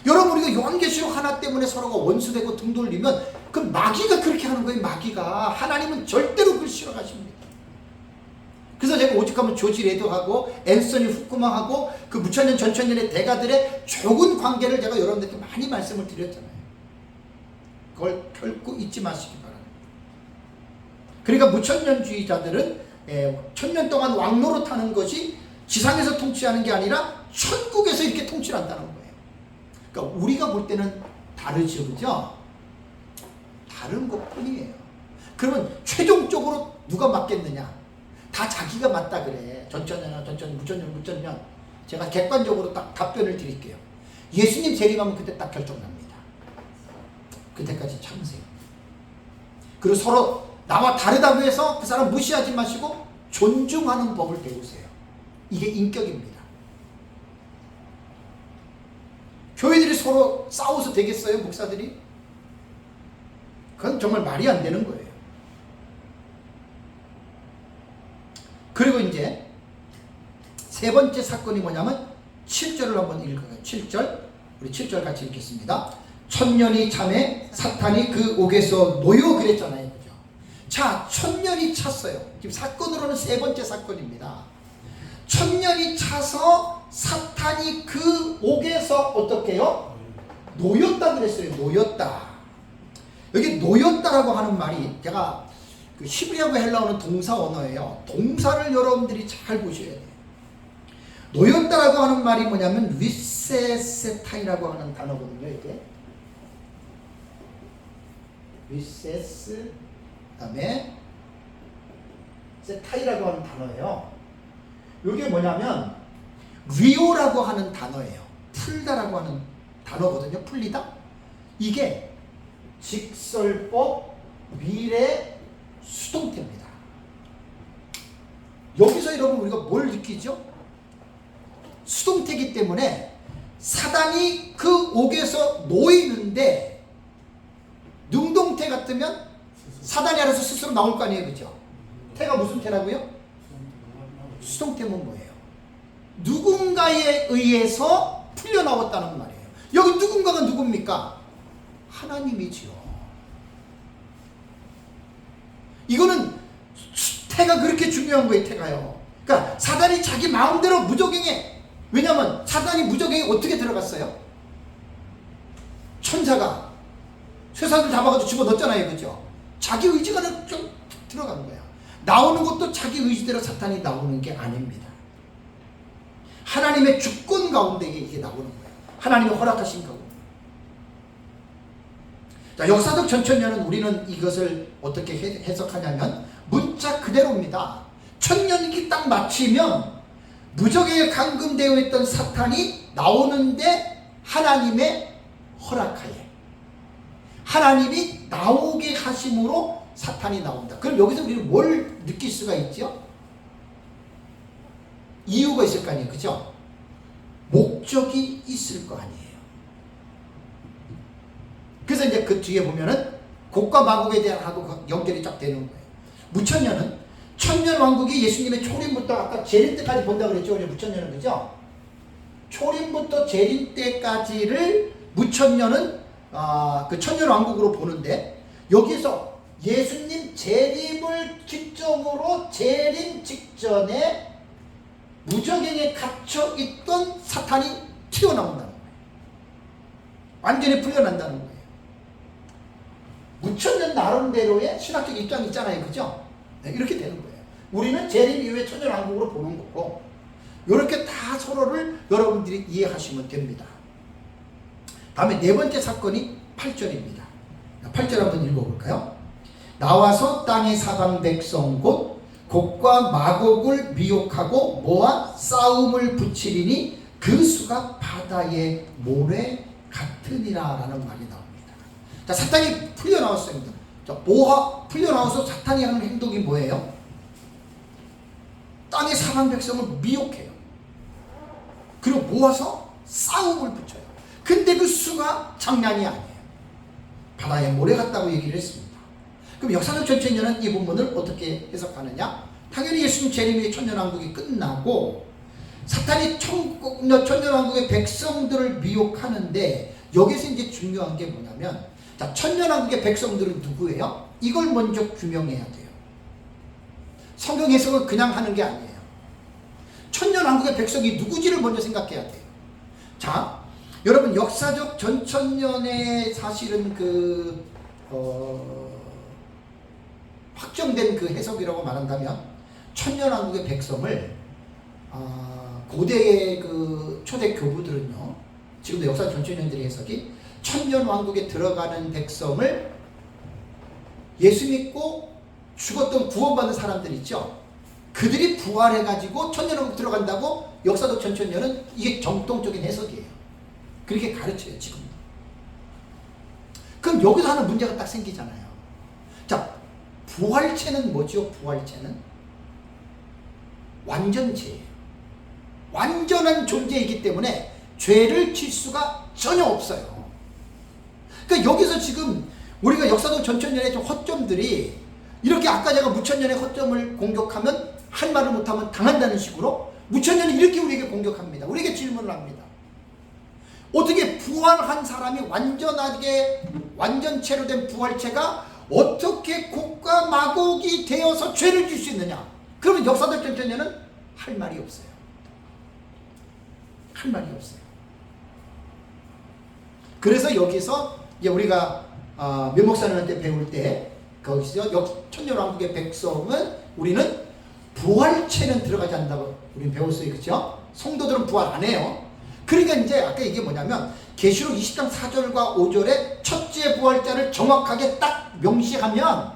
여러분, 우리가 요한계시록 하나 때문에 서로가 원수되고 등 돌리면 그 마귀가 그렇게 하는 거예요. 마귀가. 하나님은 절대로 그걸 싫어하십니다. 그래서 제가 오직하면 조지 레드하고 앤서니 후쿠마하고 그 무천년 전천년의 대가들의 좋은 관계를 제가 여러분들께 많이 말씀을 드렸잖아요. 그걸 결코 잊지 마시기 바랍니다. 그러니까 무천년주의자들은 1000년 동안 왕노릇하는 것이 지상에서 통치하는 게 아니라 천국에서 이렇게 통치를 한다는 거예요. 그러니까 우리가 볼 때는 다르죠, 그죠? 다른 것뿐이에요. 그러면 최종적으로 누가 맞겠느냐? 다 자기가 맞다 그래. 전천년, 무천년. 제가 객관적으로 딱 답변을 드릴게요. 예수님 재림하면 그때 딱 결정납니다. 그때까지 참으세요. 그리고 서로 나와 다르다고 해서 그 사람 무시하지 마시고 존중하는 법을 배우세요. 이게 인격입니다. 교회들이 서로 싸워서 되겠어요, 목사들이? 그건 정말 말이 안 되는 거예요. 그리고 이제 세 번째 사건이 뭐냐면 7절을 한번 읽어요. 7절. 우리 7절 같이 읽겠습니다. 천년이 참에 사탄이 그 옥에서 놓여 그랬잖아요. 그죠? 자, 천년이 찼어요. 지금 사건으로는 세 번째 사건입니다. 천년이 차서 사탄이 그 옥에서 어떻게 해요? 놓였다 그랬어요. 놓였다. 여기 놓였다라고 하는 말이 제가 그 히브리어와 헬라어는 동사 언어예요. 동사를 여러분들이 잘 보셔야 돼요. 놓였다라고 하는 말이 뭐냐면 위세세타이라고 하는 단어거든요. 이게 위세스 그다음에 세타이라고 하는 단어예요. 이게 뭐냐면 리오라고 하는 단어예요. 풀다라고 하는 단어거든요. 풀리다. 이게 직설법 미래 수동태입니다. 여기서 여러분 우리가 뭘 느끼죠? 수동태이기 때문에 사단이 그 옥에서 놓이는데 능동태 같으면 사단이 알아서 스스로 나올 거 아니에요. 그죠? 태가 무슨 태라고요? 수동태면 뭐예요? 누군가에 의해서 풀려나왔다는 말이에요. 여기 누군가가 누굽니까? 하나님이지요. 이거는 태가 그렇게 중요한 거예요. 태가요. 그러니까 사단이 자기 마음대로 무적행에, 왜냐하면 사단이 무적행에 어떻게 들어갔어요? 천사가 쇠사슬 잡아가지고 집어넣었잖아요. 그죠? 자기 의지가 좀 들어간 거야. 나오는 것도 자기 의지대로 사탄이 나오는 게 아닙니다. 하나님의 주권 가운데 이게 나오는 거예요. 하나님이 허락하신 거고. 자, 역사적 전천년은 우리는 이것을 어떻게 해석하냐면 문자 그대로입니다. 천년기 딱 마치면 무적에 감금되어 있던 사탄이 나오는데 하나님의 허락하에, 하나님이 나오게 하심으로 사탄이 나온다. 그럼 여기서 우리는 뭘 느낄 수가 있죠? 이유가 있을 거 아니에요. 그죠? 목적이 있을 거 아니에요. 그래서 이제 그 뒤에 보면은 곡과 마곡에 대한 하고 연결이 쫙 되는 거예요. 무천년은 천년 왕국이 예수님의 초림부터 아까 재림 때까지 본다 그랬죠. 무천년은 그죠? 초림부터 재림 때까지를 무천년은 그 천년 왕국으로 보는데, 여기서 예수님 재림을 기점으로 재림 직전에 무적행에 갇혀 있던 사탄이 튀어나온다는 거예요. 완전히 풀려난다는 거예요. 무천년 나름대로의 신학적 입장이 있잖아요. 그죠? 네, 이렇게 되는 거예요. 우리는 재림 이후에 천년왕국으로 보는 거고, 이렇게 다 서로를 여러분들이 이해하시면 됩니다. 다음에 네 번째 사건이 8절입니다. 8절 한번 읽어볼까요? 나와서 땅의 사방 백성 곧 곡과 마곡을 미혹하고 모아 싸움을 붙이리니 그 수가 바다의 모래 같으니라 라는 말이 나옵니다. 자, 사탄이 풀려나왔습니다. 자, 풀려나와서 사탄이 하는 행동이 뭐예요? 땅의 사방 백성을 미혹해요. 그리고 모아서 싸움을 붙여요. 근데 그 수가 장난이 아니에요. 바다의 모래 같다고 얘기를 했습니다. 그럼 역사적 전천년은 이 부분을 어떻게 해석하느냐? 당연히 예수님 재림의 천년왕국이 끝나고 사탄이 천년왕국의 백성들을 미혹하는데, 여기서 이제 중요한 게 뭐냐면, 자, 천년왕국의 백성들은 누구예요? 이걸 먼저 규명해야 돼요. 성경 해석을 그냥 하는 게 아니에요. 천년왕국의 백성이 누구지를 먼저 생각해야 돼요. 자, 여러분 역사적 전천년의 사실은 확정된 그 해석이라고 말한다면, 천년왕국의 백성을 고대의 그 초대 교부들은요, 지금도 역사 전천년들의 해석이 천년왕국에 들어가는 백성을 예수 믿고 죽었던 구원받은 사람들 있죠. 그들이 부활해가지고 천년왕국 들어간다고 역사적 전천년은 이게 정통적인 해석이에요. 그렇게 가르쳐요 지금. 그럼 여기서 하는 문제가 딱 생기잖아요. 자, 부활체는 뭐죠? 부활체는 완전체예요. 완전한 존재이기 때문에 죄를 질 수가 전혀 없어요. 그러니까 여기서 지금 우리가 역사적 전천년의 좀 허점들이, 이렇게 아까 제가 무천년의 허점을 공격하면 할 말을 못하면 당한다는 식으로 무천년이 이렇게 우리에게 공격합니다. 우리에게 질문을 합니다. 어떻게 부활한 사람이 완전하게 완전체로 된 부활체가 어떻게 곡과 마곡이 되어서 죄를 질 수 있느냐? 그러면 역사적 전천년은 할 말이 없어요. 할 말이 없어요. 그래서 여기서 이제 우리가 면목사님한테 배울 때 거기서 천년왕국의 백성은 우리는 부활체는 들어가지 않는다고 우리는 배웠어요. 그렇죠? 성도들은 부활 안 해요. 그러니까 이제 아까 이게 뭐냐면 계시록 20장 4절과 5절에 첫째 부활자를 정확하게 딱 명시하면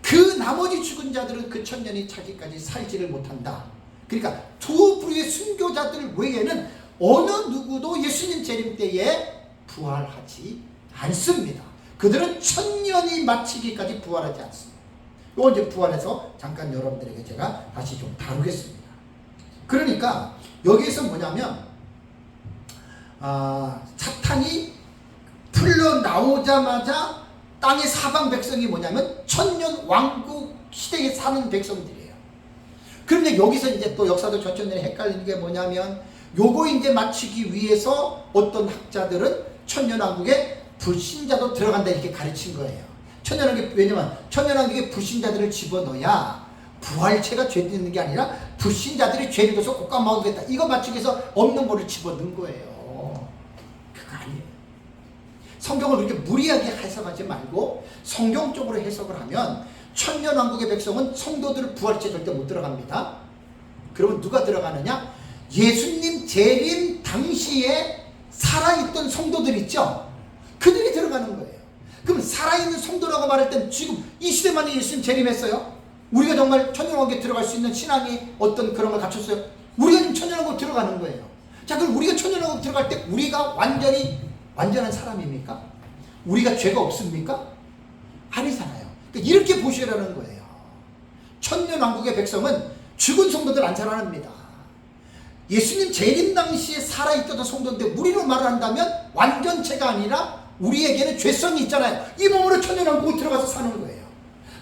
그 나머지 죽은 자들은 그 천년이 차기까지 살지를 못한다. 그러니까 두 부류의 순교자들 외에는 어느 누구도 예수님 재림 때에 부활하지 않습니다. 그들은 천년이 마치기까지 부활하지 않습니다. 이거 이제 부활해서 잠깐 여러분들에게 제가 다시 좀 다루겠습니다. 그러니까 여기에서 뭐냐면 사탄이 풀려나오자마자 땅의 사방 백성이 뭐냐면 천년 왕국 시대에 사는 백성들이에요. 그런데 여기서 이제 또 역사도 전천년에 헷갈리는 게 뭐냐면 요거 이제 맞추기 위해서 어떤 학자들은 천년왕국에 불신자도 들어간다 이렇게 가르친 거예요. 천년왕국에, 왜냐면 천년왕국에 불신자들을 집어넣어야 부활체가 죄 짓는 게 아니라 불신자들이 죄를 져서 곶감하겠다. 이거 맞추기 위해서 없는 거를 집어넣은 거예요. 그거 아니에요. 성경을 그렇게 무리하게 해석하지 말고 성경적으로 해석을 하면 천년왕국의 백성은 성도들 부활체 절대 못 들어갑니다. 그러면 누가 들어가느냐? 예수님 재림 당시에 살아있던 성도들 있죠? 그들이 들어가는 거예요. 그럼 살아있는 성도라고 말할 땐 지금 이 시대만에 예수님 재림했어요? 우리가 정말 천년왕국에 들어갈 수 있는 신앙이 어떤 그런 걸 갖췄어요? 우리가 지금 천년왕국 들어가는 거예요. 자, 그럼 우리가 천년왕국 들어갈 때 우리가 완전한 사람입니까? 우리가 죄가 없습니까? 아니잖아요. 그러니까 이렇게 보시라는 거예요. 천년왕국의 백성은 죽은 성도들 안 살아납니다. 예수님 재림 당시에 살아있던 성도인데 우리로 말을 한다면 완전체가 아니라 우리에게는 죄성이 있잖아요. 이 몸으로 천년왕국에 들어가서 사는 거예요.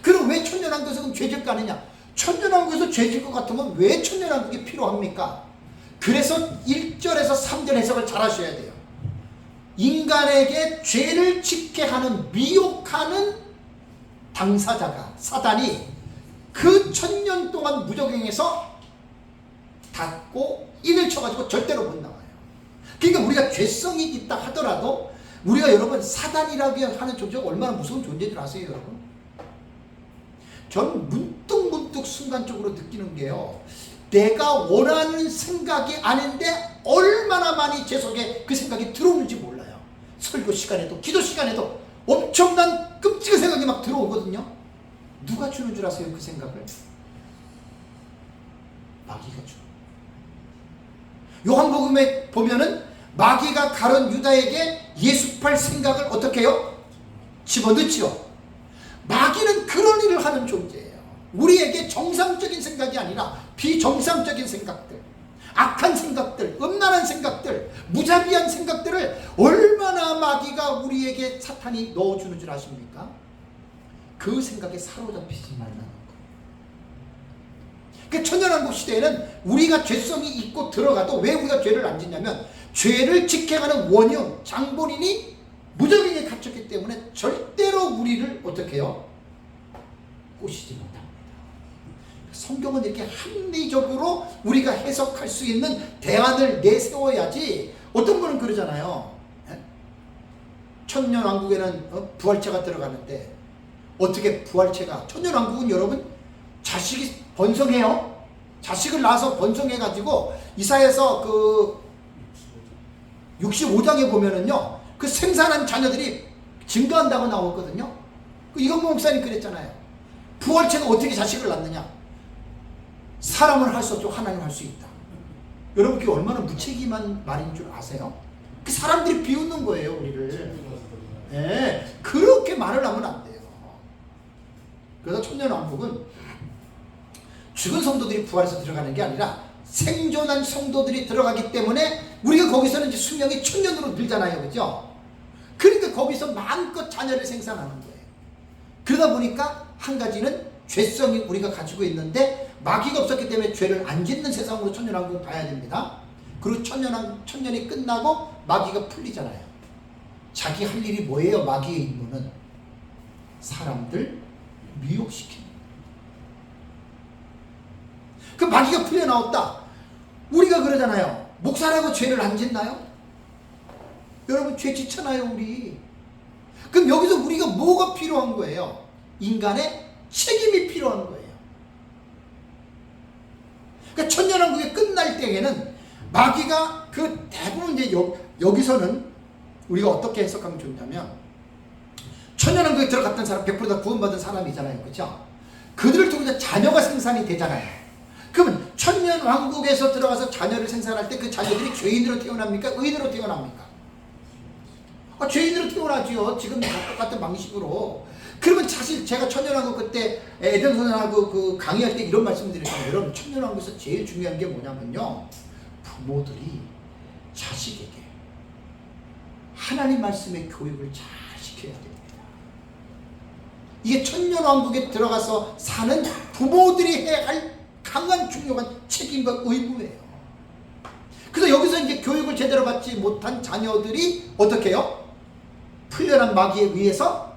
그럼 왜 천년왕국에서 그럼 죄질 거 아니냐? 천년왕국에서 죄질 것 같으면 왜 천년왕국이 필요합니까? 그래서 1절에서 3절 해석을 잘 하셔야 돼요. 인간에게 죄를 짓게 하는 미혹하는 당사자가 사단이 그 1000년 동안 무적행해서 닫고 인을 쳐가지고 절대로 못 나와요. 그러니까 우리가 죄성이 있다 하더라도 우리가 여러분 사단이라고 하는 존재가 얼마나 무서운 존재인 줄 아세요 여러분? 저는 문득 순간적으로 느끼는 게요, 내가 원하는 생각이 아닌데 얼마나 많이 제 속에 그 생각이 들어오는지 몰라요. 설교 시간에도 기도 시간에도 엄청난 끔찍한 생각이 막 들어오거든요. 누가 주는 줄 아세요 그 생각을? 마귀가 줘. 요한복음에 보면은 마귀가 가론 유다에게 예수팔 생각을 어떻게 해요? 집어넣지요. 마귀는 그런 일을 하는 존재예요. 우리에게 정상적인 생각이 아니라 비정상적인 생각들, 악한 생각들, 음란한 생각들, 무자비한 생각들을 얼마나 마귀가 우리에게 사탄이 넣어주는 줄 아십니까? 그 생각에 사로잡히지 말라는 거예요. 그러니까 천년왕국 시대에는 우리가 죄성이 있고 들어가도 왜 우리가 죄를 안 짓냐면 죄를 지켜가는 원흉, 장본인이 무적행에 갇혔기 때문에 절대로 우리를 어떻게 해요? 꼬시지 못합니다. 성경은 이렇게 합리적으로 우리가 해석할 수 있는 대안을 내세워야지. 어떤 분은 그러잖아요. 천년왕국에는 부활체가 들어가는데 어떻게 부활체가, 천년왕국은 여러분 자식이 번성해요. 자식을 낳아서 번성해가지고 이사야서 그 65장에 보면은요, 그 생산한 자녀들이 증가한다고 나오거든요. 그 이건모 목사님 그랬잖아요. 부활체가 어떻게 자식을 낳느냐? 사람을 할 수 없죠. 하나님을 할 수 있다. 여러분 그게 얼마나 무책임한 말인 줄 아세요? 그 사람들이 비웃는 거예요 우리를. 네, 그렇게 말을 하면 안 돼요. 그래서 천년왕국은 죽은 성도들이 부활해서 들어가는 게 아니라 생존한 성도들이 들어가기 때문에 우리가 거기서는 이제 수명이 1000년으로 늘잖아요. 그죠? 그러니까 거기서 마음껏 자녀를 생산하는 거예요. 그러다 보니까 한 가지는 죄성이 우리가 가지고 있는데 마귀가 없었기 때문에 죄를 안 짓는 세상으로 천년왕국을 봐야 됩니다. 그리고 천년이 끝나고 마귀가 풀리잖아요. 자기 할 일이 뭐예요? 마귀의 임무는 사람들 미혹시키는. 그 마귀가 풀려나왔다. 우리가 그러잖아요. 목사라고 죄를 안 짓나요? 여러분 죄 짓잖아요 우리. 그럼 여기서 우리가 뭐가 필요한 거예요? 인간의 책임이 필요한 거예요. 그러니까 천년왕국이 끝날 때에는 마귀가 그 대부분 이제 여기서는 우리가 어떻게 해석하면 좋냐면 천년왕국에 들어갔던 사람 100% 다 구원받은 사람이잖아요. 그렇죠? 그들을 통해서 자녀가 생산이 되잖아요. 그러면 천년왕국에서 들어가서 자녀를 생산할 때 그 자녀들이 죄인으로 태어납니까? 의인으로 태어납니까? 죄인으로 태어나죠. 지금 똑같은 방식으로. 그러면 사실 제가 천년왕국 그때 에덴 선생하고 그 강의할 때 이런 말씀 드렸잖아요. 여러분 천년왕국에서 제일 중요한 게 뭐냐면요, 부모들이 자식에게 하나님 말씀의 교육을 잘 시켜야 됩니다. 이게 천년왕국에 들어가서 사는 부모들이 해야 할 강한 중요한 책임과 의무예요. 그래서 여기서 이제 교육을 제대로 받지 못한 자녀들이 어떻게 해요? 풀려난 마귀에 의해서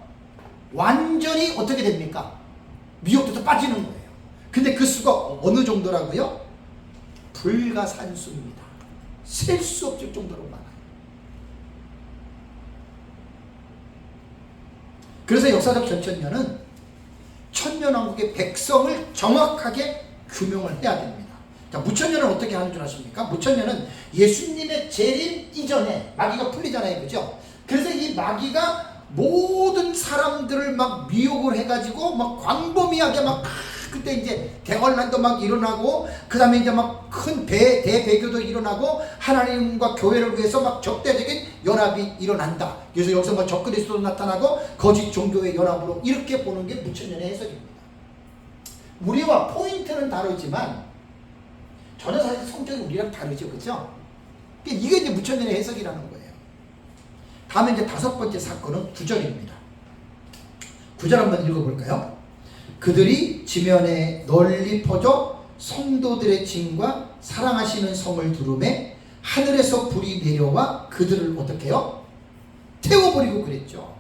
완전히 어떻게 됩니까? 미혹돼서 빠지는 거예요. 근데 그 수가 어느 정도라고요? 불가산수입니다. 셀 수 없을 정도로 많아요. 그래서 역사적 전천년은 천년왕국의 백성을 정확하게 규명을 해야 됩니다. 자, 무천년은 어떻게 하는 줄 아십니까? 무천년은 예수님의 재림 이전에 마귀가 풀리잖아요. 그죠? 그래서 이 마귀가 모든 사람들을 막 미혹을 해가지고 막 광범위하게 막 그때 이제 대환란도 막 일어나고 그 다음에 이제 막 큰 대배교도 일어나고 하나님과 교회를 위해서 막 적대적인 연합이 일어난다. 그래서 여기서 뭐 적그리스도도 나타나고 거짓 종교의 연합으로 이렇게 보는 게 무천년의 해석입니다. 우리와 포인트는 다르지만 전혀 사실 성격이 우리랑 다르죠. 그죠? 이게 이제 무천년의 해석이라는 거예요. 다음에 이제 다섯 번째 사건은 9절입니다. 9절 한번 읽어볼까요? 그들이 지면에 널리 퍼져 성도들의 짐과 사랑하시는 성을 두르매 하늘에서 불이 내려와 그들을 어떻게 해요? 태워버리고 그랬죠.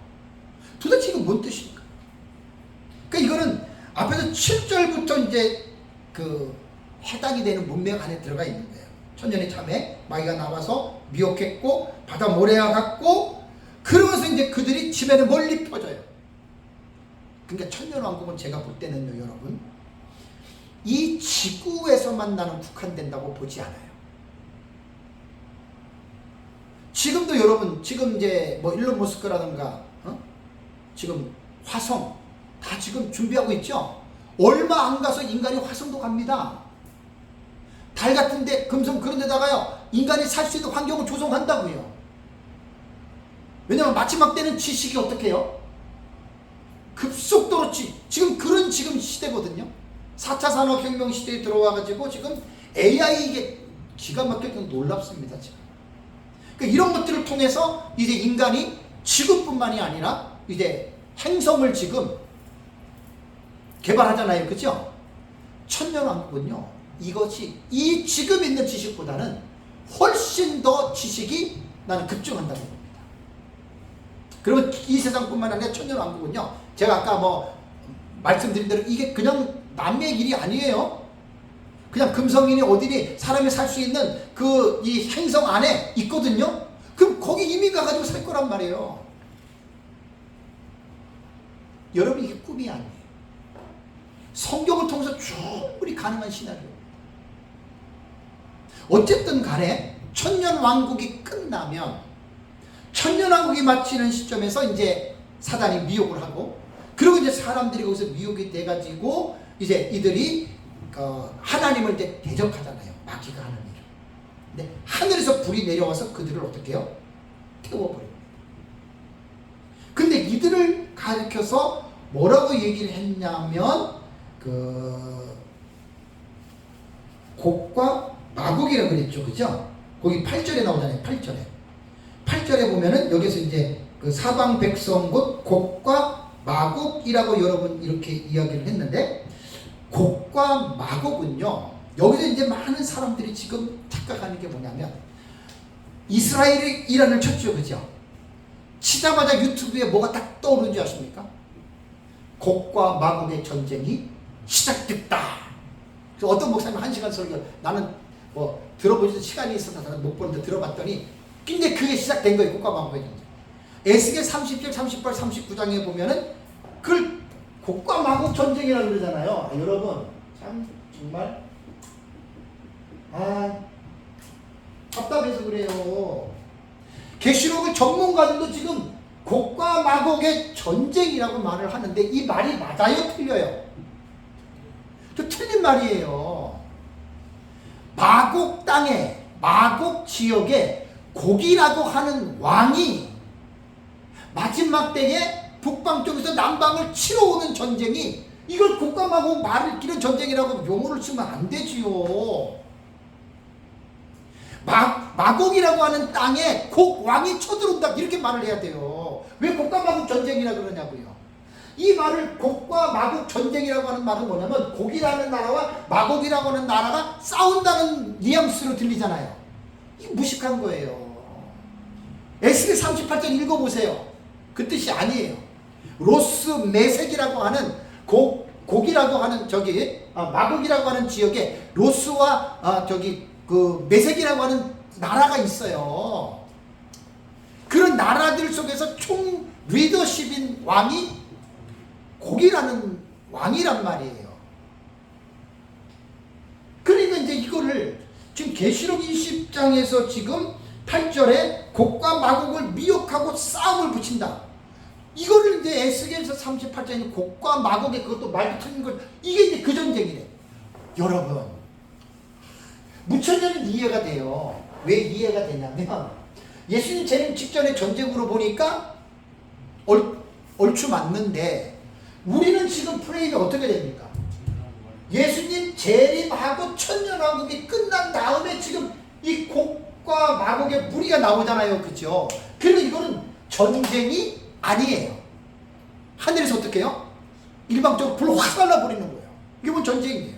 도대체 이거 뭔 뜻입니까? 그러니까 이거는 앞에서 7절부터 이제 그 해당이 되는 문맥 안에 들어가 있는 거예요. 천년의 참에 마귀가 나와서 미혹했고 바다 모래와 같고 그러면서 이제 그들이 지면에 멀리 퍼져요. 그러니까 천년왕국은 제가 볼 때는요, 여러분, 이 지구에서만 나는 국한된다고 보지 않아요. 지금도 여러분, 지금 이제 뭐 일론 머스크라든가 지금 화성 다 지금 준비하고 있죠. 얼마 안 가서 인간이 화성도 갑니다. 달 같은데 금성 그런 데다가요 인간이 살 수 있는 환경을 조성한다고요. 왜냐면 마지막 때는 지식이 어떻게 해요? 급속도로 지금 그런 지금 시대거든요. 4차 산업혁명 시대에 들어와가지고 지금 AI 이게 기가 막히게 놀랍습니다. 지금. 그러니까 이런 것들을 통해서 이제 인간이 지구뿐만이 아니라 이제 행성을 지금 개발하잖아요. 그죠? 천년왕국은요. 이것이 이 지금 있는 지식보다는 훨씬 더 지식이 나는 급증한다고 봅니다. 그리고 이 세상뿐만 아니라 천년왕국은요. 제가 아까 뭐 말씀드린 대로 이게 그냥 남의 일이 아니에요. 그냥 금성이니 어디니 사람이 살 수 있는 그 이 행성 안에 있거든요. 그럼 거기 이민 가가지고 살 거란 말이에요. 여러분 이게 꿈이 아니에요. 성경을 통해서 충분히 가능한 시나리오입니다. 어쨌든 간에 천년왕국이 끝나면 천년왕국이 마치는 시점에서 이제 사단이 미혹을 하고 그리고 이제 사람들이 거기서 미혹이 돼가지고 이제 이들이 하나님을 이제 대적하잖아요. 마귀가 하는 일을. 근데 하늘에서 불이 내려와서 그들을 어떻게 해요? 태워버립니다. 근데 이들을 가리켜서 뭐라고 얘기를 했냐면 곡과 마곡이라고 그랬죠. 그죠? 거기 8절에 나오잖아요. 8절에 보면은 여기서 이제 그 사방 백성 곧 곡과 마곡이라고 여러분 이렇게 이야기를 했는데 곡과 마곡은요. 여기서 이제 많은 사람들이 지금 착각하는 게 뭐냐면 이스라엘이 이란을 쳤죠. 그죠? 치자마자 유튜브에 뭐가 딱 떠오르는 줄 아십니까? 곡과 마곡의 전쟁이 시작됐다. 그래서 어떤 목사님 1시간 설교 나는 뭐 들어보지 시간이 있어서 나는 못 보는데 들어봤더니 근데 그게 시작된 거예요. 곡과 마곡의 전쟁. 에스겔 30절, 38, 39장에 보면은 그걸 곡과 마곡 전쟁이라고 그러잖아요. 여러분 참 정말 답답해서 그래요. 계시록의 전문가들도 지금 곡과 마곡의 전쟁이라고 말을 하는데 이 말이 맞아요? 틀려요? 또 틀린 말이에요. 마곡 땅에 마곡 지역에 곡이라고 하는 왕이 마지막 때에 북방 쪽에서 남방을 치러 오는 전쟁이 이걸 곡과 마곡 말을 끼는 전쟁이라고 용어를 쓰면 안 되지요. 마곡이라고 하는 땅에 곡 왕이 쳐들어온다 이렇게 말을 해야 돼요. 왜 곡과 마곡 전쟁이라 그러냐고요. 이 말을 곡과 마곡 전쟁이라고 하는 말은 뭐냐면 곡이라는 나라와 마곡이라고 하는 나라가 싸운다는 뉘앙스로 들리잖아요. 이게 무식한 거예요. 에스겔 38장 읽어보세요. 그 뜻이 아니에요. 로스 메색이라고 하는 곡이라고 하는 마곡이라고 하는 지역에 로스와 그 메색이라고 하는 나라가 있어요. 그런 나라들 속에서 총 리더십인 왕이 곡이라는 왕이란 말이에요. 그러니까 이제 이거를 지금 계시록 20장에서 지금 8절에 곡과 마곡을 미혹하고 싸움을 붙인다. 이거를 이제 에스겔서 38장에 곡과 마곡의 그것도 말도 틀린 걸, 이게 이제 그 전쟁이래. 여러분, 무천년은 이해가 돼요. 왜 이해가 되냐면 예수님 재림 직전의 전쟁으로 보니까 얼추 맞는데, 우리는 지금 프레임이 어떻게 됩니까? 예수님 재림하고 천년왕국이 끝난 다음에 지금 이 곡과 마곡의 무리가 나오잖아요. 그죠? 그리고 이거는 전쟁이 아니에요. 하늘에서 어떻게 해요? 일방적으로 불로 확 날라버리는 거예요. 이게 뭔 전쟁이에요.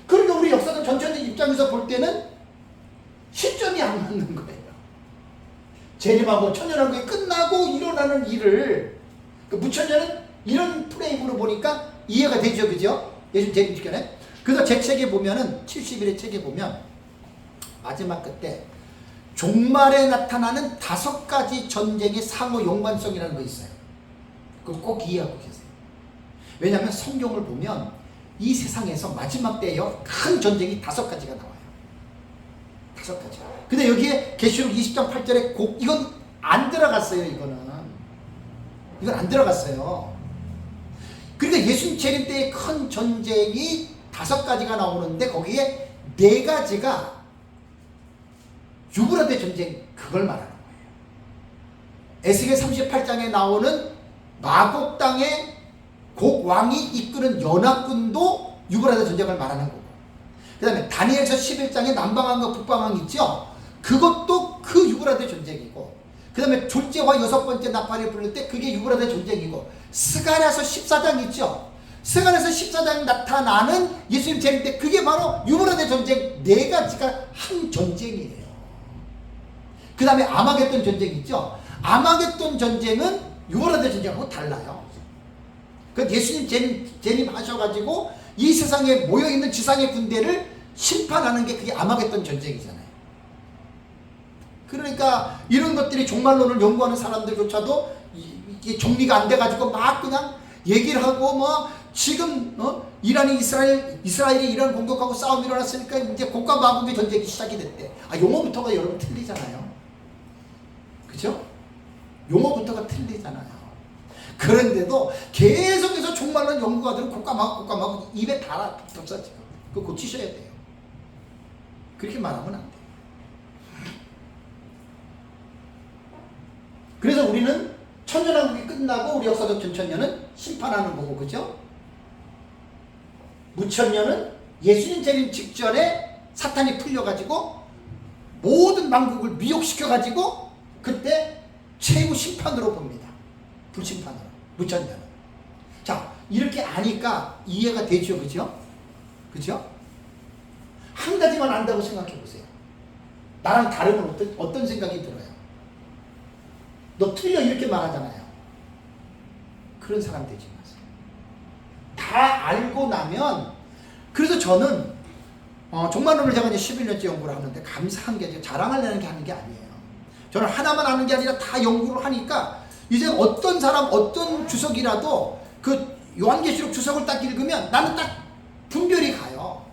그러니까 우리 역사적 전체적 입장에서 볼 때는 시점이 안 맞는 거예요. 재림하고 천년왕국이 끝나고 일어나는 일을, 무천년은 이런 프레임으로 보니까 이해가 되죠. 그죠? 예수님 재림 직전에. 그래서 제 책에 보면은 70일의 책에 보면 마지막 끝에 종말에 나타나는 5가지 전쟁의 상호 연관성이라는 거 있어요. 그거 꼭 이해하고 계세요. 왜냐하면 성경을 보면 이 세상에서 마지막 때에요, 큰 전쟁이 5가지가 나와요. 5가지. 근데 여기에 계시록 20장 8절에 이건 안 들어갔어요. 이건 안 들어갔어요. 그러니까 예수님 재림 때의 큰 전쟁이 5가지가 나오는데 거기에 4가지가 유브라데 전쟁, 그걸 말하는 거예요. 에스겔 38장에 나오는 마곡 땅의 곡왕이 이끄는 연합군도 유브라데 전쟁을 말하는 거고, 그 다음에 다니엘서 11장에 남방왕과 북방왕 있죠? 그것도 그 유브라데 전쟁이고, 그 다음에 둘째와 6번째 나팔을 부를 때 그게 유브라데 전쟁이고, 스가랴서 14장 있죠? 스가랴서 14장에 나타나는 예수님 재림 때 그게 바로 유브라데 전쟁 4가지가 한 전쟁이에요. 그 다음에 아마겟돈 전쟁 있죠? 아마겟돈 전쟁은 유브라데 전쟁하고 달라요. 그 예수님 재림하셔가지고 이 세상에 모여있는 지상의 군대를 심판하는 게 그게 아마겟돈 전쟁이잖아요. 그러니까 이런 것들이 종말론을 연구하는 사람들조차도 이게 정리가 안 돼가지고 막 그냥 얘기를 하고, 뭐 지금 이란이 이스라엘이 이란 공격하고 싸움이 일어났으니까 이제 곡과 마곡의 전쟁이 시작이 됐대. 용어부터가 여러분 틀리잖아요. 그죠? 용어부터가 틀리잖아요. 그런데도 계속해서 종말론 연구가들은 곡과 마곡 입에 달아뒀어 지금. 그거 고치셔야 돼요. 그렇게 말하면 안 돼요. 그래서 우리는 천년왕국이 끝나고 우리 역사적 전천년은 심판하는 거고, 그죠? 무천년은 예수님 재림 직전에 사탄이 풀려가지고 모든 만국을 미혹시켜가지고 그때 최후 심판으로 봅니다. 불심판으로. 무천년은. 자, 이렇게 아니까 이해가 되죠. 그죠? 그죠? 한 가지만 안다고 생각해 보세요. 나랑 다르면 어떤 생각이 들어요? 너 틀려 이렇게 말하잖아요. 그런 사람 되지 마세요. 다 알고 나면, 그래서 저는 종말론을 제가 이제 11년째 연구를 하는데 감사한 게 자랑하려는 게 하는 게 아니에요. 저는 하나만 아는 게 아니라 다 연구를 하니까 이제 어떤 사람 어떤 주석이라도 그 요한계시록 주석을 딱 읽으면 나는 딱 분별이 가요.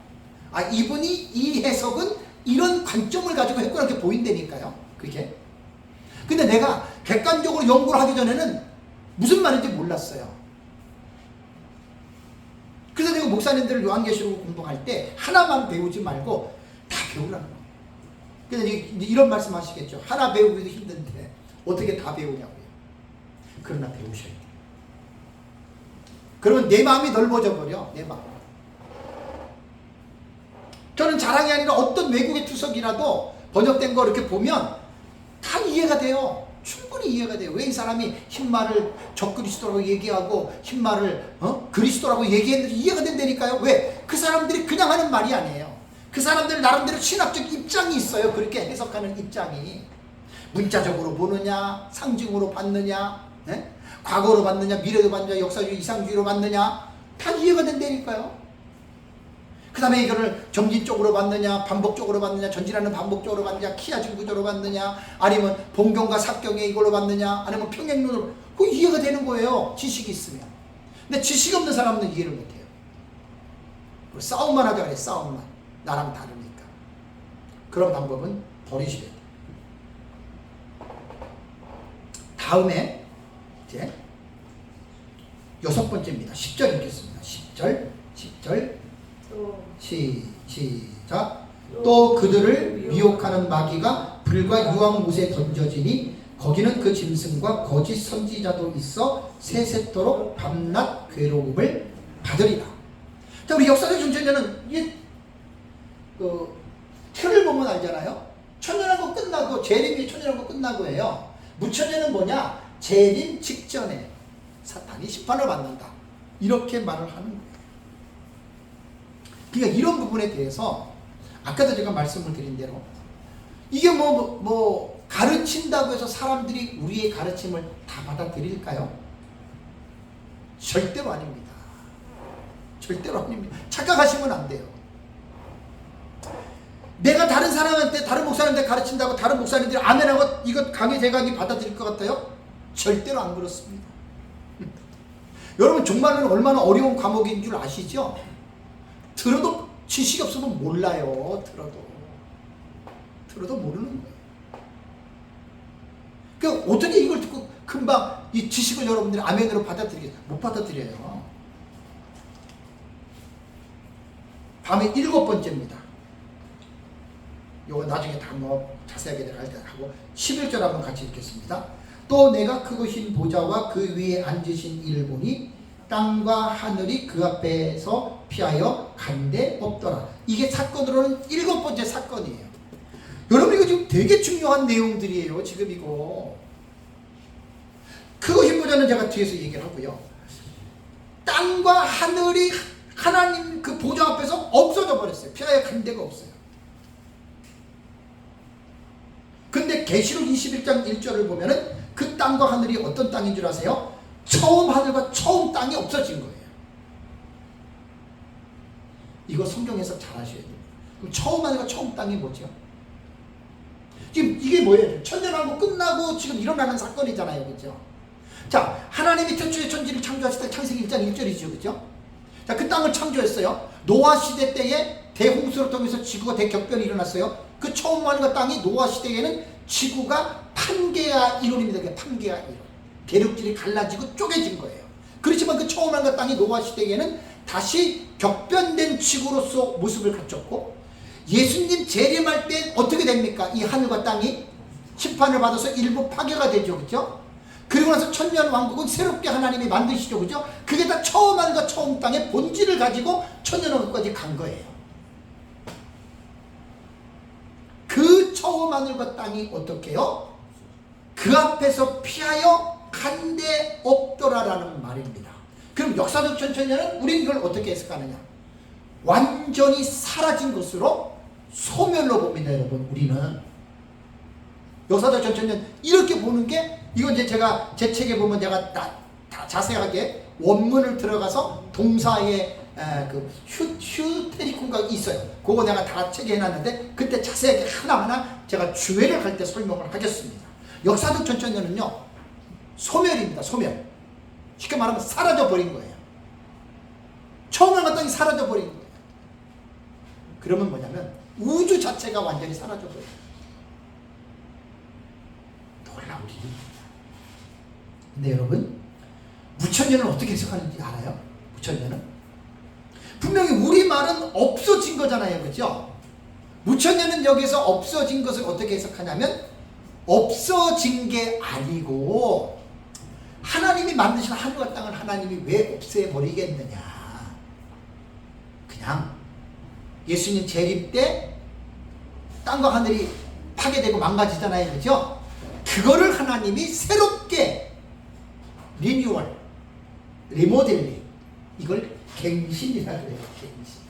이분이 이 해석은 이런 관점을 가지고 했구나 이렇게 보인다니까요. 그게. 근데 내가 객관적으로 연구를 하기 전에는 무슨 말인지 몰랐어요. 그래서 내가 목사님들을 요한계시록을 공부할 때 하나만 배우지 말고 다 배우라는 거예요. 근데 이런 말씀 하시겠죠. 하나 배우기도 힘든데 어떻게 다 배우냐고요. 그러나 배우셔야 돼요. 그러면 내 마음이 넓어져 버려. 내 마음. 저는 자랑이 아니라 어떤 외국의 투석이라도 번역된 거 이렇게 보면 다 이해가 돼요. 충분히 이해가 돼요. 왜 이 사람이 흰말을 적그리스도라고 얘기하고 흰말을 그리스도라고 얘기했는지 이해가 된다니까요. 왜? 그 사람들이 그냥 하는 말이 아니에요. 그 사람들 나름대로 신학적 입장이 있어요. 그렇게 해석하는 입장이. 문자적으로 보느냐, 상징으로 받느냐, 과거로 받느냐, 미래로 받느냐, 역사주의, 이상주의로 받느냐, 다 이해가 된다니까요. 그 다음에 이거를 점진적으로 받느냐, 반복적으로 받느냐, 전진하는 반복적으로 받느냐, 키아진 구조로 받느냐, 아니면 본경과 삭경의 이걸로 받느냐, 아니면 평행론으로. 그거 이해가 되는 거예요. 지식이 있으면. 근데 지식 없는 사람은 이해를 못해요. 싸움만 하자 그래, 싸움만. 나랑 다르니까. 그런 방법은 버리셔야 돼요. 다음에 이제 6번째입니다. 10절 읽겠습니다. 10절 시작. 또 그들을 미혹하는 마귀가 불과 유황못에 던져지니 거기는 그 짐승과 거짓 선지자도 있어 세세토록 밤낮 괴로움을 받으리라. 자, 우리 역사적 전체는 그 틀을 보면 알잖아요. 천년왕국 끝나고 재림이 천년왕국 끝나고예요. 무천년은 뭐냐? 재림 직전에 사탄이 심판을 받는다. 이렇게 말을 하는 거예요. 그러니까 이런 부분에 대해서 아까도 제가 말씀을 드린 대로 이게 뭐 가르친다고 해서 사람들이 우리의 가르침을 다 받아들일까요? 절대로 아닙니다. 절대로 아닙니다. 착각하시면 안 돼요. 내가 다른 사람한테, 다른 목사님한테 가르친다고 다른 목사님들이 아멘하고 이것 강의 대강이 받아들일 것 같아요? 절대로 안 그렇습니다. 여러분 정말로 얼마나 어려운 과목인 줄 아시죠? 들어도 지식이 없으면 몰라요. 들어도 모르는 거예요. 그러니까 어떻게 이걸 듣고 금방 이 지식을 여러분들이 아멘으로 받아들이겠어요? 못 받아들여요. 다음에 7번째입니다. 요거 나중에 다 뭐 자세하게 할 때 하고 11절 한번 같이 읽겠습니다. 또 내가 크고 흰 보좌와 그 위에 앉으신 이를 보니 땅과 하늘이 그 앞에서 피하여 간데 없더라. 이게 사건으로는 7번째 사건이에요. 여러분 이거 지금 되게 중요한 내용들이에요. 지금 이거 크고 흰 보좌는 제가 뒤에서 얘기를 하고요. 땅과 하늘이 하나님 그 보좌 앞에서 없어져 버렸어요. 피하여 간 데가 없어요. 근데 계시록 21장 1절을 보면은 그 땅과 하늘이 어떤 땅인 줄 아세요? 처음 하늘과 처음 땅이 없어진 거예요. 이거 성경 해석 잘 하셔야 돼요. 그럼 처음 하늘과 처음 땅이 뭐죠? 지금 이게 뭐예요? 천년왕국 끝나고 지금 일어나는 사건이잖아요. 그죠? 자, 하나님이 태초에 천지를 창조하실 때 창세기 1장 1절이죠. 그죠? 자, 그 땅을 창조했어요. 노아 시대 때에 대홍수를 통해서 지구가 대격변이 일어났어요. 그 처음 하늘과 땅이 노아 시대에는 지구가 판게아 이론입니다. 판게아 이론. 대륙질이 갈라지고 쪼개진 거예요. 그렇지만 그 처음 하늘과 땅이 노아 시대에는 다시 격변된 지구로서 모습을 갖췄고 예수님 재림할 때 어떻게 됩니까? 이 하늘과 땅이 심판을 받아서 일부 파괴가 되죠. 그죠? 그리고 나서 천년 왕국은 새롭게 하나님이 만드시죠. 그죠? 그게 다 처음 하늘과 처음 땅의 본질을 가지고 천년 왕국까지 간 거예요. 그 처음 하늘과 땅이 어떻게 해요? 그 앞에서 피하여 간 데 없더라라는 말입니다. 그럼 역사적 천천년은 우리는 이걸 어떻게 해석하느냐? 완전히 사라진 것으로 소멸로 봅니다. 여러분 우리는 역사적 천천년 이렇게 보는 게 이건 이제 제가 제 책에 보면 제가 다 자세하게 원문을 들어가서 동사의 그 휴테리콘가 있어요. 그거 내가 다 책에 해놨는데 그때 자세하게 하나하나 제가 주회를 할 때 설명을 하겠습니다. 역사적 천천년은요 소멸입니다. 소멸. 쉽게 말하면 사라져버린 거예요. 처음 하는 땅이 사라져버린 거예요. 그러면 뭐냐면 우주 자체가 완전히 사라져버려요. 놀라운 일입니다. 근데 여러분 무천년은 어떻게 해석하는지 알아요? 무천년은 분명히 우리말은 없어진 거잖아요. 그죠? 무천년은 여기서 없어진 것을 어떻게 해석하냐면 없어진 게 아니고 하나님이 만드신 하늘과 땅을 하나님이 왜 없애버리겠느냐. 그냥 예수님 재림 때 땅과 하늘이 파괴되고 망가지잖아요. 그죠? 그거를 하나님이 새롭게 리뉴얼, 리모델링, 이걸 갱신이라 그래요. 갱신.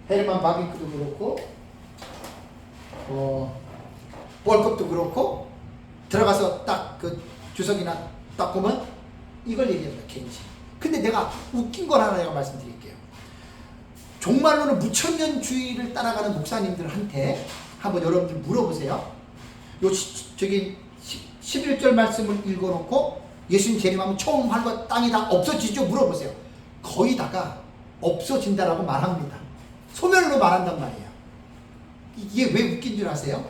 헤르만 바빙크도 그렇고 월컵도 그렇고 들어가서 딱 그 주석이나 딱 보면 이걸 얘기합니다. 갱신. 근데 내가 웃긴 걸 하나 내가 말씀드릴게요. 정말로는 무천년주의를 따라가는 목사님들한테 한번 여러분들 물어보세요. 저기 11절 말씀을 읽어놓고 예수님 재림하면 처음 하늘과 땅이 다 없어지죠? 물어보세요. 거의 다가 없어진다라고 말합니다. 소멸로 말한단 말이에요. 이게 왜 웃긴 줄 아세요?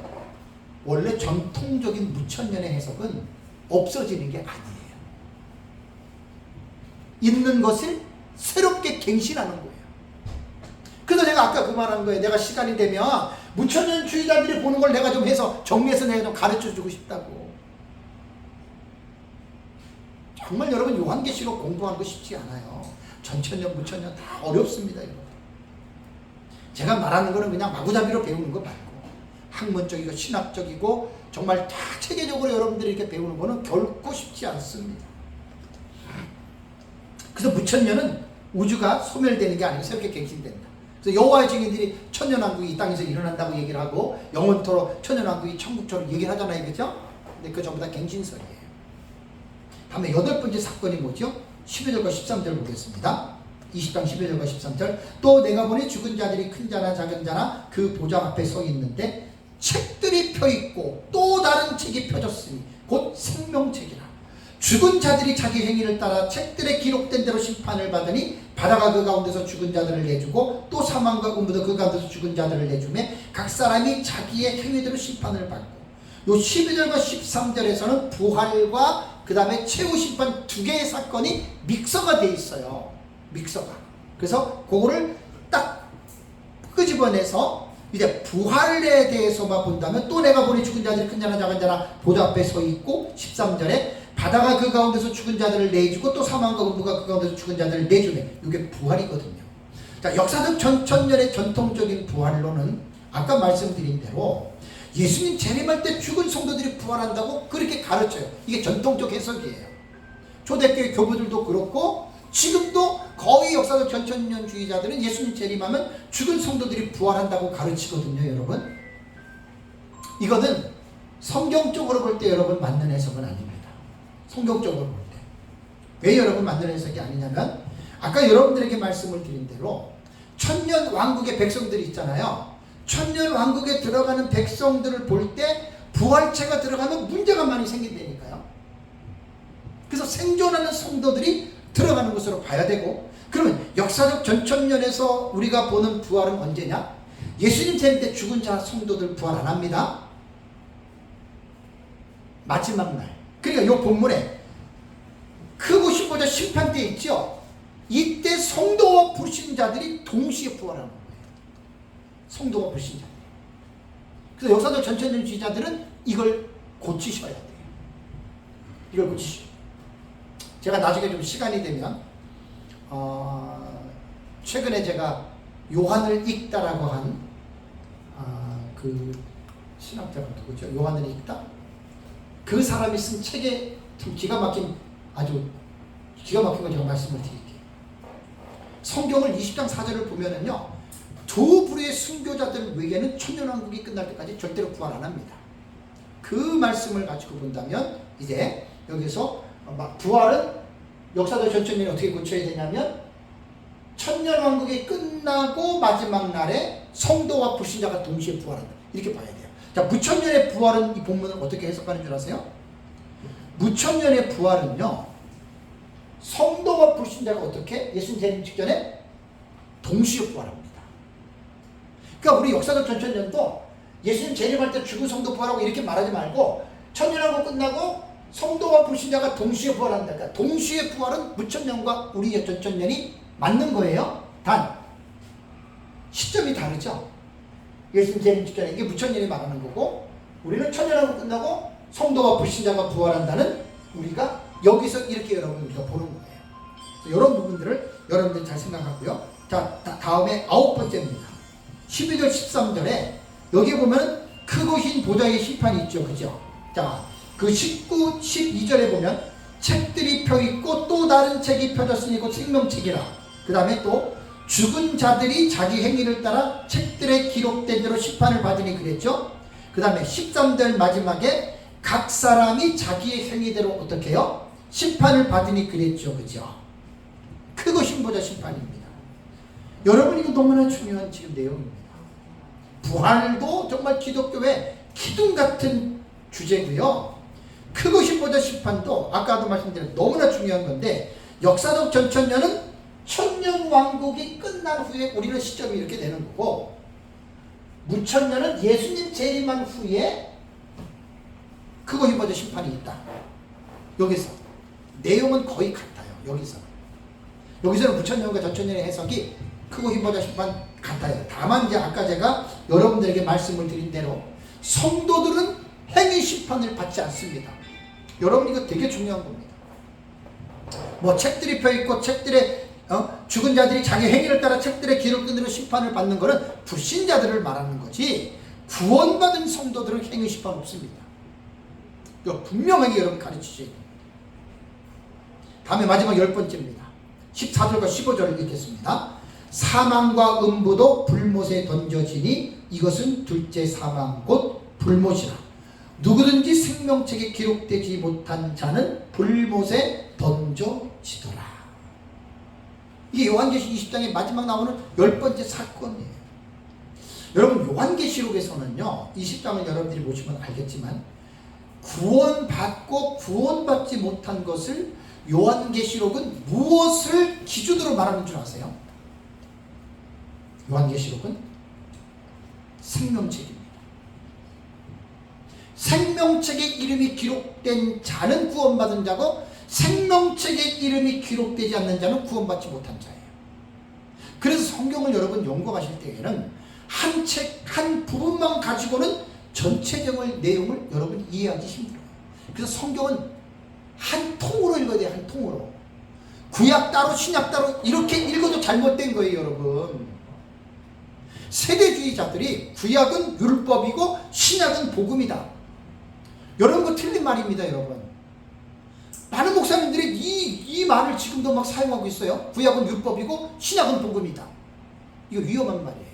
원래 전통적인 무천년의 해석은 없어지는 게 아니에요. 있는 것을 새롭게 갱신하는 거예요. 그래서 내가 아까 그 말한 거예요. 내가 시간이 되면 무천년주의자들이 보는 걸 내가 좀 해서 정리해서 내가 좀 가르쳐주고 싶다고. 정말 여러분 요한계시록 공부하는 거 쉽지 않아요. 전천년 무천년 다 어렵습니다. 여러분. 제가 말하는 거는 그냥 마구잡이로 배우는 거 말고 학문적이고 신학적이고 정말 다 체계적으로 여러분들이 이렇게 배우는 거는 결코 쉽지 않습니다. 그래서 무천년은 우주가 소멸되는 게 아니고 새롭게 갱신된다. 그래서 여호와의 증인들이 천년왕국이 이 땅에서 일어난다고 얘기를 하고 영원토록 천년왕국이 천국처럼 얘기를 하잖아요. 그죠? 근데 그거 전부 다 갱신설이에요. 다음에 8번째 사건이 뭐죠? 12절과 13절 보겠습니다. 20장 12절과 13절. 또 내가 보니 죽은 자들이 큰 자나 작은 자나 그 보좌 앞에 서 있는데 책들이 펴있고 또 다른 책이 펴졌으니 곧 생명책이라. 죽은 자들이 자기 행위를 따라 책들에 기록된 대로 심판을 받으니 바다가 그 가운데서 죽은 자들을 내주고 또 사망과 음부도 그 가운데서 죽은 자들을 내주매 각 사람이 자기의 행위대로 심판을 받고, 요 12절과 13절에서는 부활과 그 다음에 최후 심판 두 개의 사건이 믹서가 돼 있어요. 믹서가. 그래서 그거를 딱 끄집어내서 이제 부활에 대해서만 본다면 또 내가 보니 죽은 자들이 큰 자나 작은 자나 보좌 앞에 서 있고 13절에 바다가 그 가운데서 죽은 자들을 내주고 또 사망과 음부가 그 가운데서 죽은 자들을 내주네. 이게 부활이거든요. 자, 역사적 전천년의 전통적인 부활로는 아까 말씀드린 대로 예수님 재림할 때 죽은 성도들이 부활한다고 그렇게 가르쳐요. 이게 전통적 해석이에요. 초대교회 교부들도 그렇고 지금도 거의 역사적 전천년주의자들은 예수님 재림하면 죽은 성도들이 부활한다고 가르치거든요. 여러분, 이거는 성경적으로 볼 때 여러분 맞는 해석은 아닙니다. 성경적으로 볼 때. 왜 여러분 맞는 해석이 아니냐면 아까 여러분들에게 말씀을 드린 대로 천년 왕국의 백성들이 있잖아요. 천년 왕국에 들어가는 백성들을 볼 때 부활체가 들어가면 문제가 많이 생긴다니까요. 그래서 생존하는 성도들이 들어가는 것으로 봐야 되고, 그러면 역사적 전천년에서 우리가 보는 부활은 언제냐? 예수님 재림 때 죽은 자 성도들 부활 안 합니다. 마지막 날. 그러니까 이 본문에 크고 쉽고자 심판 때 있죠. 이때 성도와 불신자들이 동시에 부활하는 거예요. 성도와 불신자. 그래서 역사적 전천년주의자들은 이걸 고치셔야 돼요. 이걸 고치셔야 돼요. 제가 나중에 좀 시간이 되면 최근에 제가 요한을 읽다라고 한 그 신학자가 누구죠? 요한을 읽다? 그 사람이 쓴 책에 좀 기가 막힌, 아주 기가 막힌 거 제가 말씀을 드릴게요. 성경을 20장 4절을 보면은요, 두 부류의 순교자들 외에는 천년왕국이 끝날 때까지 절대로 부활 안 합니다. 그 말씀을 가지고 본다면 이제 여기서 부활은 역사적 전천년이 어떻게 고쳐야 되냐면 천년왕국이 끝나고 마지막 날에 성도와 불신자가 동시에 부활한다. 이렇게 봐야 돼요. 자, 무천년의 부활은 이 본문을 어떻게 해석하는 줄 아세요? 무천년의 부활은요, 성도와 불신자가 어떻게 예수님 재림 직전에 동시에 부활합니다. 그러니까 우리 역사적 전천년도 예수님 재림할 때 죽은 성도 부활하고 이렇게 말하지 말고 천년왕국 끝나고 성도와 불신자가 동시에 부활한다. 그러니까 동시에 부활은 무천년과 우리 전천년이 맞는 거예요. 단 시점이 다르죠. 예수님 재림 직전에 이게 무천년이 말하는 거고, 우리는 천년왕국 끝나고 성도와 불신자가 부활한다는, 우리가 여기서 이렇게 여러분 우리가 보는 거예요. 이런 부분들을 여러분들 잘 생각하고요. 자, 다음에 9번째입니다. 12절 13절에 여기 보면 크고 흰 보좌의 심판이 있죠. 그죠? 자, 그 19, 12절에 보면 책들이 펴있고 또 다른 책이 펴졌으니 곧 생명책이라. 그 다음에 또 죽은 자들이 자기 행위를 따라 책들에 기록된 대로 심판을 받으니 그랬죠. 그 다음에 13절 마지막에 각 사람이 자기의 행위대로 어떻게 해요? 심판을 받으니 그랬죠. 그죠? 크고 흰 보좌 심판입니다. 여러분, 이거 너무나 중요한 지금 내용입니다. 부활도 정말 기독교의 기둥 같은 주제고요. 크고 흰 보좌 심판도 아까도 말씀드린 너무나 중요한 건데, 역사적 전천년은 천년왕국이 끝난 후에 우리는 시점이 이렇게 되는 거고, 무천년은 예수님 재림한 후에 크고 흰 보좌 심판이 있다. 여기서 내용은 거의 같아요. 여기서는 무천년과 전천년의 해석이 크고 흰 보좌 심판 같아요. 다만 이제 아까 제가 여러분들에게 말씀을 드린 대로 성도들은 행위 심판을 받지 않습니다. 여러분, 이거 되게 중요한 겁니다. 뭐 책들이 펴있고 책들에 죽은 자들이 자기 행위를 따라 책들의 기록된 대로 심판을 받는 것은 불신자들을 말하는 거지, 구원받은 성도들은 행위 심판 없습니다. 이거 분명하게 여러분 가르치셔야 됩니다. 다음에 마지막 10번째입니다. 14절과 15절을 읽겠습니다. 사망과 음부도 불못에 던져지니 이것은 둘째 사망 곧 불못이라. 누구든지 생명책에 기록되지 못한 자는 불못에 던져지더라. 이게 요한계시록 20장의 마지막 나오는 10번째 사건이에요. 여러분, 요한계시록에서는요, 20장을 여러분들이 보시면 알겠지만 구원받고 구원받지 못한 것을 요한계시록은 무엇을 기준으로 말하는 줄 아세요? 요한계시록은 생명책입니다. 생명책에 이름이 기록된 자는 구원받은 자고, 생명책에 이름이 기록되지 않는 자는 구원받지 못한 자예요. 그래서 성경을 여러분 연구하실 때에는 한 책, 한 부분만 가지고는 전체적인 내용을 여러분 이해하기 힘들어요. 그래서 성경은 한 통으로 읽어야 돼요. 한 통으로. 구약 따로 신약 따로 이렇게 읽어도 잘못된 거예요. 여러분, 세대주의자들이 구약은 율법이고 신약은 복음이다, 여러분, 그거 틀린 말입니다. 여러분, 많은 목사님들이 이 말을 지금도 막 사용하고 있어요. 구약은 율법이고 신약은 복음이다. 이거 위험한 말이에요.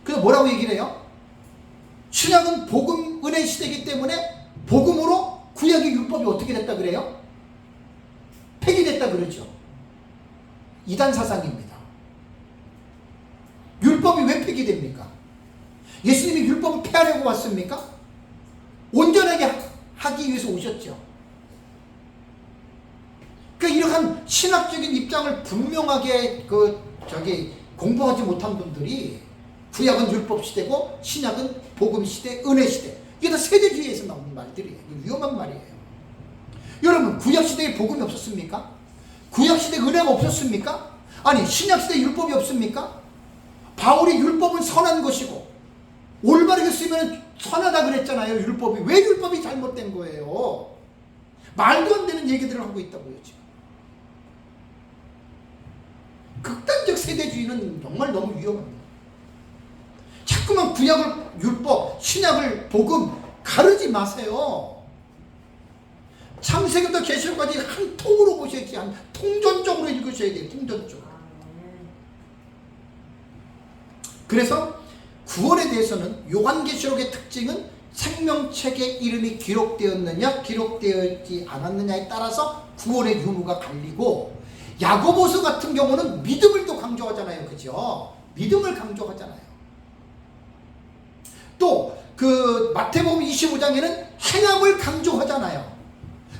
그래서 뭐라고 얘기를 해요? 신약은 복음 은혜 시대이기 때문에 복음으로 구약의 율법이 어떻게 됐다 그래요? 폐기됐다 그러죠. 이단 사상입니다. 율법이 왜 폐기됩니까? 예수님이 율법을 폐하려고 왔습니까? 온전하게 하기 위해서 오셨죠. 그러니까 이러한 신학적인 입장을 분명하게 공부하지 못한 분들이 구약은 율법 시대고 신약은 복음 시대, 은혜 시대, 이게 다 세대주의에서 나오는 말들이에요. 위험한 말이에요. 여러분, 구약 시대에 복음이 없었습니까? 구약 시대에 은혜가 없었습니까? 아니, 신약 시대에 율법이 없습니까? 바울이 율법은 선한 것이고 올바르게 쓰면 선하다 그랬잖아요. 율법이. 왜 율법이 잘못된 거예요? 말도 안 되는 얘기들을 하고 있다고요, 지금. 극단적 세대주의는 정말 너무 위험합니다. 자꾸만 구약을 율법, 신약을 복음 가르지 마세요. 창세기부터 계시록까지 한 통으로 보셔야지, 한 통전적으로 읽으셔야 돼요. 통전적으로. 그래서 구원에 대해서는 요한계시록의 특징은 생명책에 이름이 기록되었느냐 기록되었지 않았느냐에 따라서 구원의 유무가 갈리고, 야고보서 같은 경우는 믿음을 또 강조하잖아요. 그죠? 믿음을 강조하잖아요. 또 그 마태복음 25장에는 행함을 강조하잖아요.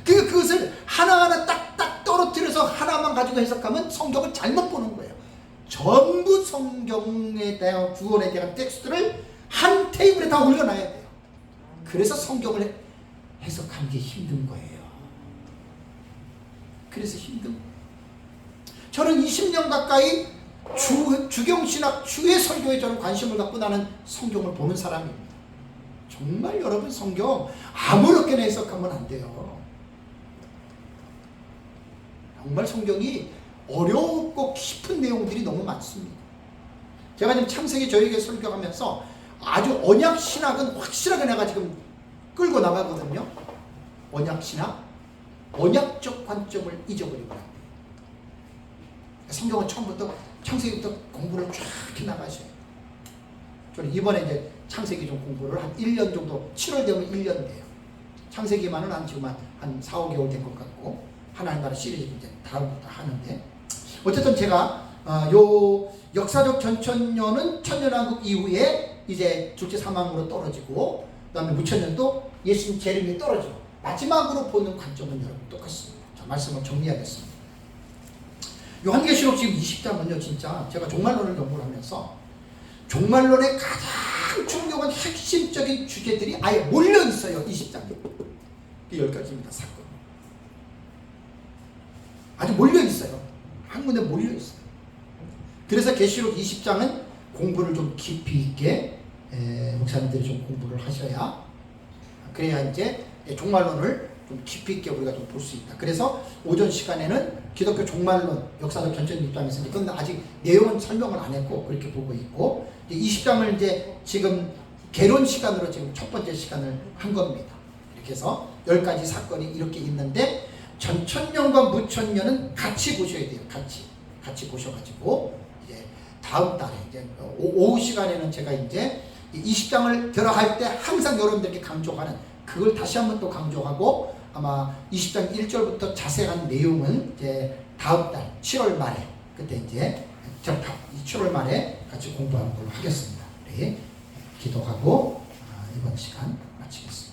그러니까 그것을 하나하나 딱딱 떨어뜨려서 하나만 가지고 해석하면 성경을 잘못 보는 거예요. 전부 성경에 대한 구원에 대한 텍스트를 한 테이블에 다 올려놔야 돼요. 그래서 성경을 해석하는 게 힘든 거예요. 그래서 힘든 거예요. 저는 20년 가까이 주경신학, 주의 설교에 저는 관심을 갖고 나는 성경을 보는 사람입니다. 정말 여러분, 성경 아무렇게나 해석하면 안 돼요. 정말 성경이 어렵고 깊은 내용들이 너무 많습니다. 제가 지금 창세기 저에게 설교하면서 아주 언약 신학은 확실하게 내가 지금 끌고 나가거든요. 언약 신학, 언약적 관점을 잊어버리면 안 돼요. 성경은 처음부터 창세기부터 공부를 쫙 해나가셔요. 저는 이번에 이제 창세기 좀 공부를 한 1년 정도, 7월 되면 1년 돼요. 창세기만은 한 지금 한 4, 5개월 된 것 같고, 하나하나 시리즈 이제 다음부터 하는데, 어쨌든 제가 요 역사적 전천년은 천년왕국 이후에 이제 둘째 사망으로 떨어지고, 그 다음에 무천년도 예수님 재림이 떨어지고, 마지막으로 보는 관점은 여러분 똑같습니다. 자, 말씀을 정리하겠습니다. 요한계시록 지금 20장은요, 진짜 제가 종말론을 연구를 하면서 종말론의 가장 중요한 핵심적인 주제들이 아예 몰려 있어요. 20장에. 그 10가지입니다. 사건. 아주 몰려 있어요. 한 군데 몰려 있어요. 그래서 계시록 20장은 공부를 좀 깊이 있게 목사님들이 좀 공부를 하셔야, 그래야 이제 종말론을 좀 깊이 있게 우리가 좀 볼 수 있다. 그래서 오전 시간에는 기독교 종말론, 역사적 전천 입장에서 이건 아직 내용은 설명을 안 했고 그렇게 보고 있고, 20장을 이제 지금 개론 시간으로 지금 첫 번째 시간을 한 겁니다. 이렇게 해서 10가지 사건이 이렇게 있는데, 전천년과 무천년은 같이 보셔야 돼요. 같이 보셔가지고 이제 다음 달에 이제 오후 시간에는 제가 이제 20장을 들어갈 때 항상 여러분들께 강조하는 그걸 다시 한번 또 강조하고, 아마 20장 1절부터 자세한 내용은 이제 다음 달 7월 말에, 그때 이제 7월 말에 같이 공부하는 걸로 하겠습니다. 네, 기도하고 이번 시간 마치겠습니다.